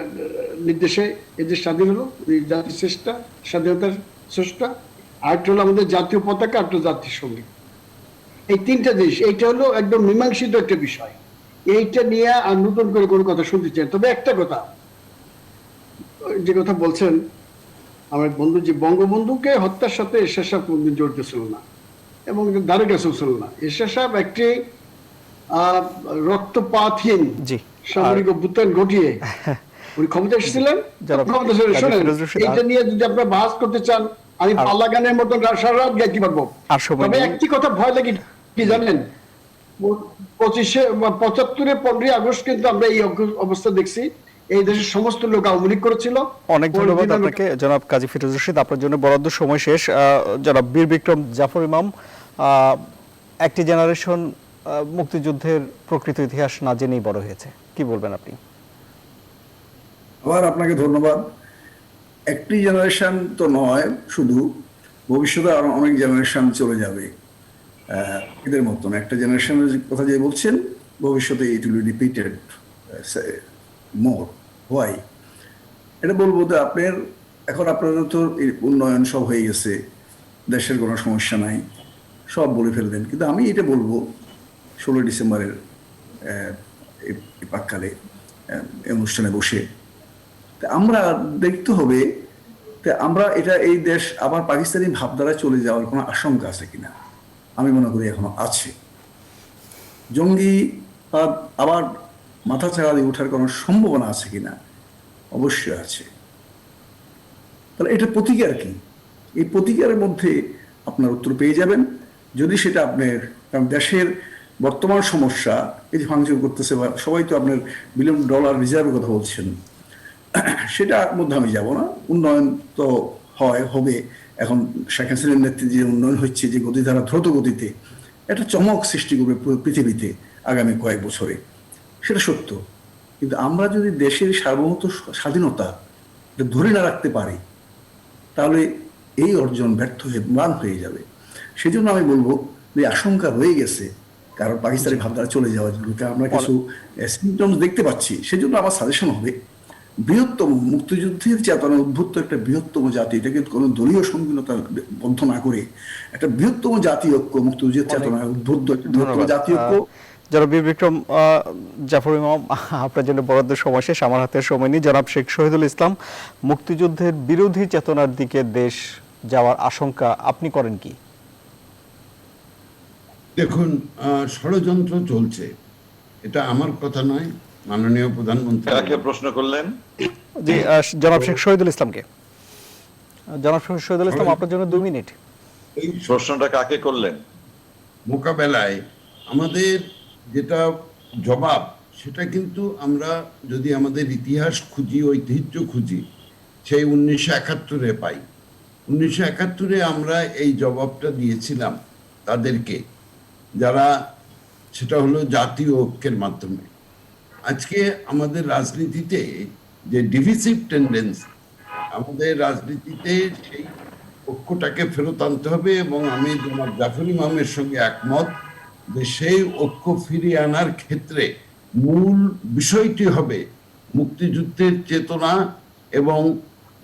নির্দেশে এই যে স্বাধীন হলো, এই জাতির শ্রেষ্ঠা, স্বাধীনতার স্রষ্টা। আরেকটা হলো আমাদের জাতীয় পতাকা, একটা জাতির সঙ্গীত। এই তিনটা জিনিস, এইটা হলো একদম মীমাংসিত একটা বিষয়। এইটা নিয়ে আর নতুন করে কোনো কথা শুনতে চাই। তবে একটা কথা, যে কথা বলছেন আমার বন্ধু, যে বঙ্গবন্ধুকে হত্যার সাথে এরশাদ সাহেব কোনদিন জড়িত ছিল না এবং ধারে কাছেও ছিল না। এরশাদ সাহেব একটি রক্তপাতহীন জি সামরিক অভ্যুত্থান ঘটিয়ে উনি ক্ষমতা এসেছিলেন। ক্ষমতা শোনেন, এইটা নিয়ে যদি আপনারা বাস করতে চান, আমি পাল্লা গানের মতন সারা রাত গাইতে পারবো। তবে একটি কথা ভয় লাগে কি জানেন, 75-এ 15ই আগস্ট কিন্তু আমরা এই অবস্থা দেখছি। এই দেশের সমস্ত লোক আওয়ামী লীগ করেছিল। অনেক ধন্যবাদ আপনাকে জনাব কাজী ফিরোজ রশিদ। আপনার জন্য বরাদ্দ সময় শেষ। জনাব বীর বিক্রম জাফর ইমাম, একটি জেনারেশন মুক্তিযুদ্ধের প্রকৃত ইতিহাস না জেনেই বড় হয়েছে, কি বলবেন আপনি? আবার আপনাকে ধন্যবাদ। একটি জেনারেশন তো নয় শুধু, ভবিষ্যতে আরো অনেক জেনারেশন চলে যাবে এদের মতন। একটা জেনারেশনের কথা যে বলছেন, ভবিষ্যতে it will be repeated more. Why? এটা বলবো যে এখন আপনাদের তো উন্নয়ন সব হয়ে গেছে, দেশের কোনো সমস্যা নাই, সব বলে ফেলবেন। কিন্তু আমি এটা বলবো 16 ডিসেম্বরের এই পাককালে অনুষ্ঠানে বসে আমরা দেখতে হবে আমরা এই দেশ আবার পাকিস্তানি ভাবধারা চলে যাওয়ার কোনো আশঙ্কা আছে কিনা। আমি মনে করি এখনো আছে। জঙ্গি আবার মাথা চাড়া দিয়ে ওঠার কোনো সম্ভাবনা আছে কিনা, অবশ্যই আছে। তাহলে এটা প্রতিকার কি? এই প্রতিকারের মধ্যে আপনার উত্তর পেয়ে যাবেন যদি সেটা আপনার, কারণ দেশের বর্তমান সমস্যা এই যে ভাঙচুর করতেছে, সবাই তো আপনার $1 বিলিয়ন রিজার্ভের কথা বলছেন, সেটার মধ্যে আমি যাব না। উন্নয়ন তো হবে। এখন শেখ হাসিনার নেতৃত্বে যে উন্নয়ন হচ্ছে, যে গতিধারা দ্রুত গতিতে, একটা চমক সৃষ্টি করবে পৃথিবীতে আগামী কয়েক বছরে, সেটা সত্য। কিন্তু আমরা যদি দেশের সার্বভৌমত্ব স্বাধীনতা ধরে না রাখতে পারি, তাহলে এই অর্জন ব্যর্থ হয়ে ম্লান হয়ে যাবে। সেজন্য আমি বলবো যে আশঙ্কা রয়ে গেছে, কারণ পাকিস্তানি ভাবধারা চলে যাওয়ার জন্য আমরা কিছু সিমটমস দেখতে পাচ্ছি। সেজন্য আমার সাজেশন হবে, বৃহত্তম মুক্তিযুদ্ধের চেতনা উদ্বুদ্ধ একটা বৃহত্তম জাতি, এটাকে কোনো দলীয় সংকীর্ণতা বন্ধ না করে একটা বৃহত্তম জাতীয় ঐক্য, মুক্তিযুদ্ধের চেতনা উদ্বুদ্ধ একটা বৃহত্তম জাতীয় ঐক্য। জনাব বীর বিক্রম জাফর ইমাম, আপনার জন্য বরাদ্দ সময় শেষ, আমার হাতে সময় নেই। জনাব শেখ শহীদুল ইসলাম, মুক্তিযুদ্ধের বিরোধী চেতনার দিকে দেশ যাওয়ার আশঙ্কা আপনি করেন কি? দেখুন, ষড়যন্ত্র চলছে, এটা আমার কথা নয়, মাননীয় প্রধানমন্ত্রী। কাকে প্রশ্ন করলেন? জি, জনাব শেখ শহীদুল ইসলামকে। জনাব শেখ শহীদুল ইসলাম, আপনার জন্য 2 মিনিট। এই প্রশ্নটা কাকে করলেন? মোকাবেলায় আমাদের যেটা জবাব, সেটা কিন্তু আমরা যদি আমাদের ইতিহাস খুঁজি, ঐতিহ্য খুঁজি, সেই 1971-এ পাই। 1971-এ আমরা এই জবাবটা দিয়েছিলাম তাদেরকে, যারা, সেটা হলো জাতীয় ঐক্যের মাধ্যমে। আজকে আমাদের রাজনীতিতে যে ডিভিসিভ টেন্ডেন্সি, আমাদের রাজনীতিতে সেই ঐক্যটাকে ফেরত আনতে হবে। এবং আমি জনাব জাফর ইমামের সঙ্গে একমত যে সেই ঐক্য ফিরিয়ে আনার ক্ষেত্রে মূল বিষয়টি হবে মুক্তিযুদ্ধের চেতনা এবং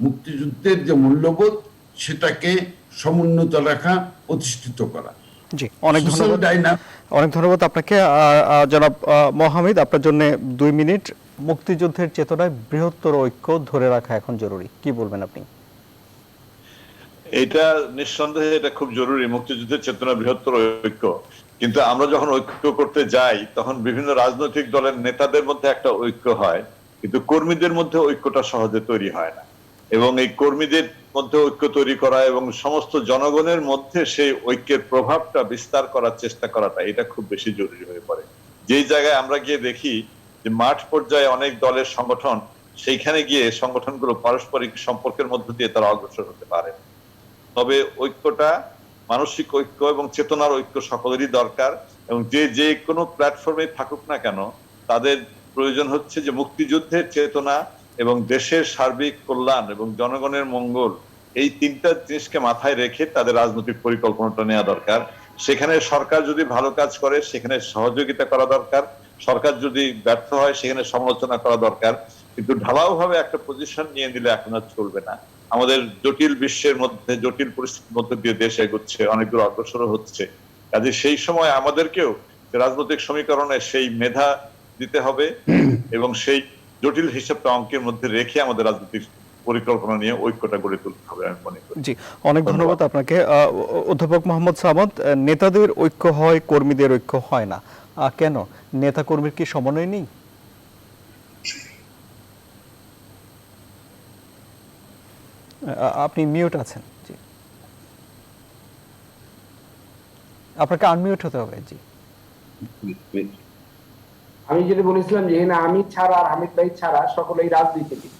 মুক্তিযুদ্ধের যে মূল্যবোধ, সেটাকে সমুন্নত রাখা, প্রতিষ্ঠিত করা। জি, অনেক ধন্যবাদ। অনেক ধন্যবাদ আপনাকে। জনাব মোহাম্মদ, আপনার জন্য 2 মিনিট। মুক্তিযুদ্ধের চেতনায় বৃহত্তর ঐক্য ধরে রাখা এখন জরুরি, কি বলবেন আপনি? এটা নিঃসন্দেহে এটা খুব জরুরি, মুক্তিযুদ্ধের চেতনা বৃহত্তর ঐক্য। কিন্তু আমরা যখন ঐক্য করতে যাই, তখন বিভিন্ন রাজনৈতিক দলের নেতাদের মধ্যে একটা ঐক্য হয়, কিন্তু কর্মীদের মধ্যে ঐক্যটা সহজে তৈরি হয় না। এবং এই কর্মীদের মধ্যে ঐক্য তৈরি করা এবং সমস্ত জনগণের মধ্যে সেই ঐক্যের প্রভাবটা বিস্তার করার চেষ্টা করাটা, এটা খুব বেশি জরুরি হয়ে পড়ে। যেই জায়গায় আমরা গিয়ে দেখি যে মাঠ পর্যায়ে অনেক দলের সংগঠন, সেইখানে গিয়ে সংগঠনগুলো পারস্পরিক সম্পর্কের মধ্য দিয়ে তারা অগ্রসর হতে পারে। তবে ঐক্যটা, মানসিক ঐক্য এবং চেতনার ঐক্য সকলেরই দরকার। এবং যে কোনো প্ল্যাটফর্মে থাকুক না কেন, তাদের প্রয়োজন হচ্ছে যে মুক্তিযুদ্ধের চেতনা এবং দেশের সার্বিক কল্যাণ এবং জনগণের মঙ্গল, এই 3টা জিনিসকে মাথায় রেখে তাদের রাজনৈতিক পরিকল্পনাটা নেওয়া দরকার। সেখানে সরকার যদি ভালো কাজ করে, সেখানে সহযোগিতা করা দরকার। সরকার যদি ব্যর্থ হয়, সেখানে সমালোচনা করা দরকার। কিন্তু ঢালাও ভাবে একটা পজিশন নিয়ে নিলে এখন আর চলবে না। আমাদের জটিল বিশ্বের মধ্যে, জটিল পরিস্থিতির মধ্যে দিয়ে দেশ এগোচ্ছে, অনেকগুলো অগ্রসর হচ্ছে। কাজে সেই সময় আমাদেরকেও রাজনৈতিক সমীকরণে সেই মেধা দিতে হবে এবং সেই জটিল হিসাবটা অঙ্কের মধ্যে রেখে আমাদের রাজনৈতিক পরিকল্পনা নিয়ে ঐক্যটা গড়ে তুলতে হবে আমি মনে করি। জি, অনেক ধন্যবাদ আপনাকে। অধ্যাপক মোহাম্মদ সামাদ, নেতাদের ঐক্য হয়, কর্মীদের ঐক্য হয় না, কেন? নেতা কর্মীর কি সমন্বয় নেই? আপনি মিউট আছেন। জি, আপনাকে আনমিউট হতে হবে। জি, আমি যেটা বলেছিলাম যে এখানে আমি ছাড়া আর হামিদ ভাই ছাড়া সকলেই রাজনীতিবিদ,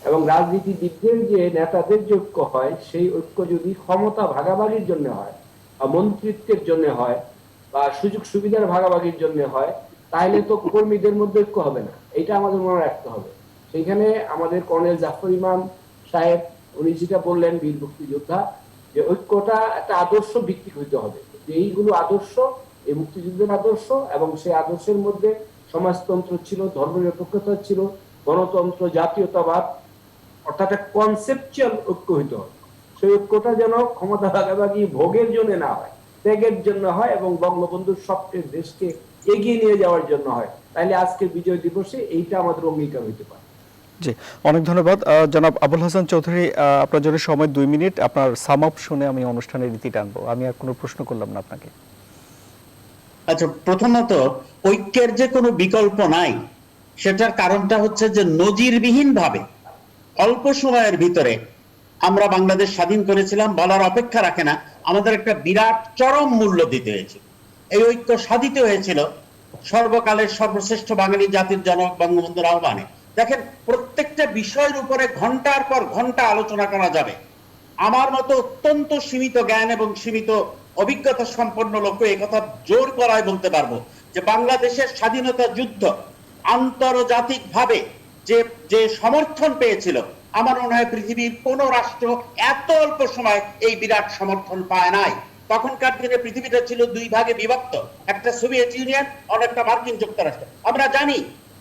এবং রাজনীতিবিদদের যে নেতাদের যে ঐক্য হয়, সেই ঐক্য যদি ক্ষমতা ভাগাভাগির জন্য হয় বা মন্ত্রিত্বের জন্য হয় বা সুযোগ সুবিধার ভাগাভাগির জন্য হয়, তাহলে তো কর্মীদের মধ্যে ঐক্য হবে না। এটা আমাদের মনে রাখতে হবে। সেইখানে আমাদের কর্নেল জাফর ইমাম সাহেব উনি যেটা বললেন, বীর মুক্তিযোদ্ধা, যে ঐক্যটা একটা আদর্শ ভিত্তিক হইতে হবে। এইগুলো আদর্শ, এই মুক্তিযুদ্ধের আদর্শ, এবং সেই আদর্শের মধ্যে সমাজতন্ত্র ছিল, ধর্মনিরপেক্ষতা ছিল, গণতন্ত্র, জাতীয়তাবাদ, অর্থাৎ একটা কনসেপচুয়াল ঐক্য হইতে হবে। সেই ঐক্যটা যেন ক্ষমতা ভাগাভাগি ভোগের জন্য না হয়, ত্যাগের জন্য হয়, এবং বঙ্গবন্ধুর স্বপ্নের দেশকে এগিয়ে নিয়ে যাওয়ার জন্য হয়। তাইলে আজকের বিজয় দিবসে এইটা আমাদের অঙ্গীকার হইতে পারে। জি, অনেক ধন্যবাদ। জনাব আবুল হাসান চৌধুরী, আপনার জন্য সময় 2 মিনিট। আপনার সাম আপ শুনে আমি অনুষ্ঠানের রীতি টানবো। আমি আর কোনো প্রশ্ন করলাম না আপনাকে। আচ্ছা, প্রথমত ঐক্যের যে কোনো বিকল্প নাই, সেটার কারণটা হচ্ছে যে নজিরবিহীন ভাবে অল্প সময়ের ভিতরে আমরা বাংলাদেশ স্বাধীন করেছিলাম, বলার অপেক্ষা রাখে না, আমাদের একটা বিরাট চরম মূল্য দিতে হয়েছিল। এই ঐক্য সাধিত হয়েছিল সর্বকালের সর্বশ্রেষ্ঠ বাঙালি জাতির জনক বঙ্গবন্ধুর আহ্বানে। দেখেন, প্রত্যেকটা বিষয়ের উপরে ঘন্টার পর ঘন্টা আলোচনা করা যাবে। আমার মতো অত্যন্ত সীমিত জ্ঞান এবং সীমিত অভিজ্ঞতা সম্পন্ন লোক এই কথা জোর করায় বলতে পারবো যে বাংলাদেশের স্বাধীনতা যুদ্ধ আন্তর্জাতিক ভাবে যে যে সমর্থন পেয়েছিল, আমার মনে হয় পৃথিবীর কোন রাষ্ট্র এত অল্প সময় এই বিরাট সমর্থন পায় নাই। তখনকার দিনে পৃথিবীটা ছিল 2 ভাগে বিভক্ত, একটা সোভিয়েত ইউনিয়ন, অনেকটা মার্কিন যুক্তরাষ্ট্র। আমরা জানি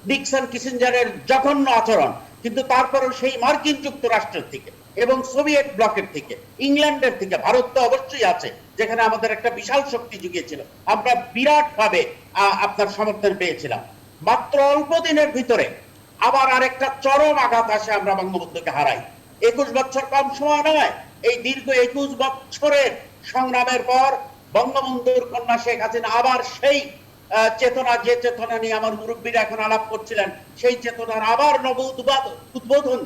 ডিকসন কিসিঞ্জারের জঘন্য আচরণ, কিন্তু তারপরেও সেই মার্কিন যুক্তরাষ্ট্রের থেকে এবং সোভিয়েত ব্লকের থেকে, ইংল্যান্ডের থেকে, ভারত তো অবশ্যই আছে যেখানে আমাদের একটা বিশাল শক্তি জুগিয়েছিল, আমরা বিরাট ভাবে আপনার সমর্থন পেয়েছিলাম। মাত্র অল্প দিনের ভিতরে আবার আরেকটা চরম আঘাত আসে, আমরা বঙ্গবন্ধুকে হারাই। 21 বছর কম সময় নয়। এই দীর্ঘ 21 বছরের সংগ্রামের পর বঙ্গবন্ধুর কন্যা শেখ হাসিনা আবার সেই চেতনা, যে চেতনা নিয়ে আমার মুরব্বীরা এখন আলাপ করছিলেন, সেই চেতনার আবার নব উদ্বোধন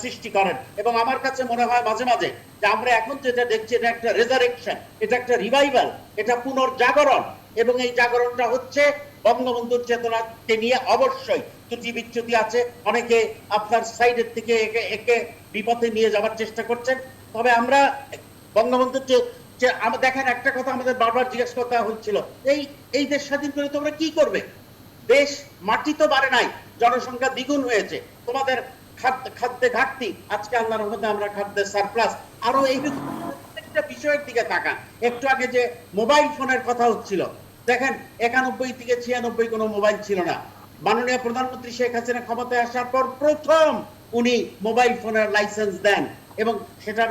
সৃষ্টি করেন। এবং আমার কাছে মনে হয় মাঝে মাঝে যে আমরা এখন যেটা দেখছি, এটা একটা রেজারেকশন, এটা একটা রিভাইভাল, এটা পুনর্জাগরণ। এবং এই জাগরণটা হচ্ছে বঙ্গবন্ধুর চেতনাকে নিয়ে। অবশ্যই ত্রুটি বিচ্যুতি আছে, অনেকে আপনার সাইডের থেকে একে বিপথে নিয়ে যাওয়ার চেষ্টা করছেন। তবে আমরা বঙ্গবন্ধুর যে দেখেন, একটা কথা আমাদের বারবার জিজ্ঞেস করতে হচ্ছিল, এই দেশ স্বাধীন করে তোমরা কি করবে? দেশ মাটি তো বাড়ে নাই, জনসংখ্যা দ্বিগুণ হয়েছে, তোমাদের খাদ্যে ঘাটতি, আজকে আল্লাহর রহমতে আমরা খাদ্যের সারপ্লাস। আরো এই প্রত্যেকটা বিষয়ের দিকে তাকান। একটু আগে যে মোবাইল ফোনের কথা হচ্ছিল, দেখেন 91 থেকে 96 কোনো মোবাইল ছিল না। মাননীয় প্রধানমন্ত্রী শেখ হাসিনা ক্ষমতায় আসার পর প্রথম উনি মোবাইল ফোনের লাইসেন্স দেন, এবং সেটার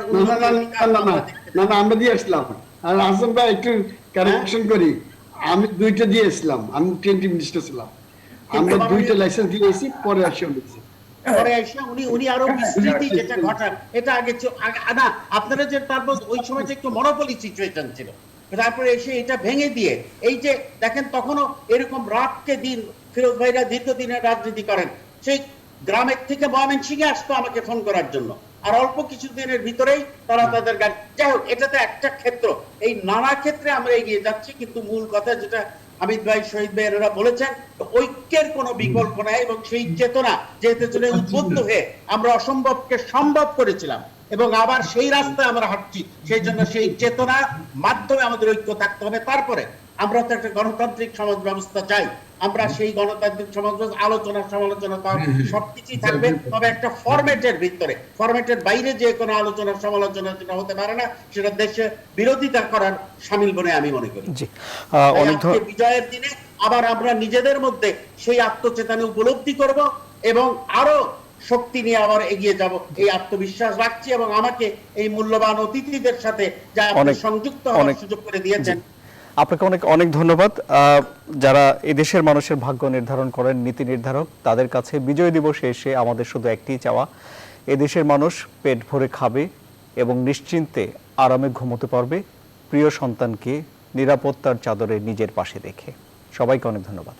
আমরা দিয়ে আসলাম। আর হাসান ভাই একটু কারেকশন করি, আমি 2টা দিয়ে আসলাম, আমি 20 মিনিস্টার ছিলাম, আমরা 2টা লাইসেন্স দিয়েছি, পরে আসে উনি আরো বিস্তৃতি যেটা ঘটান, এটা আগে না আপনারা যে তারপর ওই সময় যে একটু মনোপলি সিচুয়েশন ছিল, তারপরে এসে এটা ভেঙে দিয়ে এই যে দেখেন, তখনও এরকম রাতকে দিন ফিরোজ ভাইরা দীর্ঘদিনের রাজনীতি করেন, সেই গ্রামের থেকে ময়মনসিংহে আসতো আমাকে ফোন করার জন্য, আর অল্প কিছু দিনের ভিতরেই তারা তাদের গাড়ি। যাই হোক, এটাতে একটা ক্ষেত্র, এই নানা ক্ষেত্রে আমরা এগিয়ে যাচ্ছি, কিন্তু মূল কথা যেটা হামিদ ভাই, শহীদ ভাই এরা বলেছেন, ঐক্যের কোনো বিকল্প নাই। এবং সেই চেতনা যেহেতু উদ্বুদ্ধ হয়ে আমরা অসম্ভবকে সম্ভব করেছিলাম, এবং আবার সেই রাস্তায় আমরা হাঁটছি, সেই জন্য সেই চেতনার মাধ্যমে আমাদের ঐক্য থাকতে হবে। তারপরে আমরা তো একটা গণতান্ত্রিক সমাজ ব্যবস্থা চাই, আমরা সেই গণতান্ত্রিক সমাজ আলোচনা সমালোচনা সবকিছুই থাকবে, তবে একটা ফরম্যাটের ভিতরে, ফরম্যাটের বাইরে যে কোনো আলোচনা সমালোচনা যেটা হতে পারে না, সেটা দেশে বিরোধিতা করার শামিল বলে আমি মনে করি। বিজয়ের দিনে আবার আমরা নিজেদের মধ্যে সেই আত্মচেতনা উপলব্ধি করব এবং আরো শক্তি নিয়ে আবার এগিয়ে যাব এই আত্মবিশ্বাস রাখছি, এবং আমাকে এই মূল্যবান অতিথিদের সাথে যা আপনি সংযুক্ত হওয়ার সুযোগ করে দিয়েছেন, আপনাকে অনেক অনেক ধন্যবাদ। যারা এদেশের মানুষের ভাগ্য নির্ধারণ করেন, নীতি নির্ধারক, তাদের কাছে বিজয় দিবসে এসে আমাদের শুধু একটিই চাওয়া, এদেশের মানুষ পেট ভরে খাবে এবং নিশ্চিন্তে আরামে ঘুমোতে পারবে, প্রিয় সন্তানকে নিরাপত্তার চাদরে নিজের পাশে রেখে। সবাইকে অনেক ধন্যবাদ।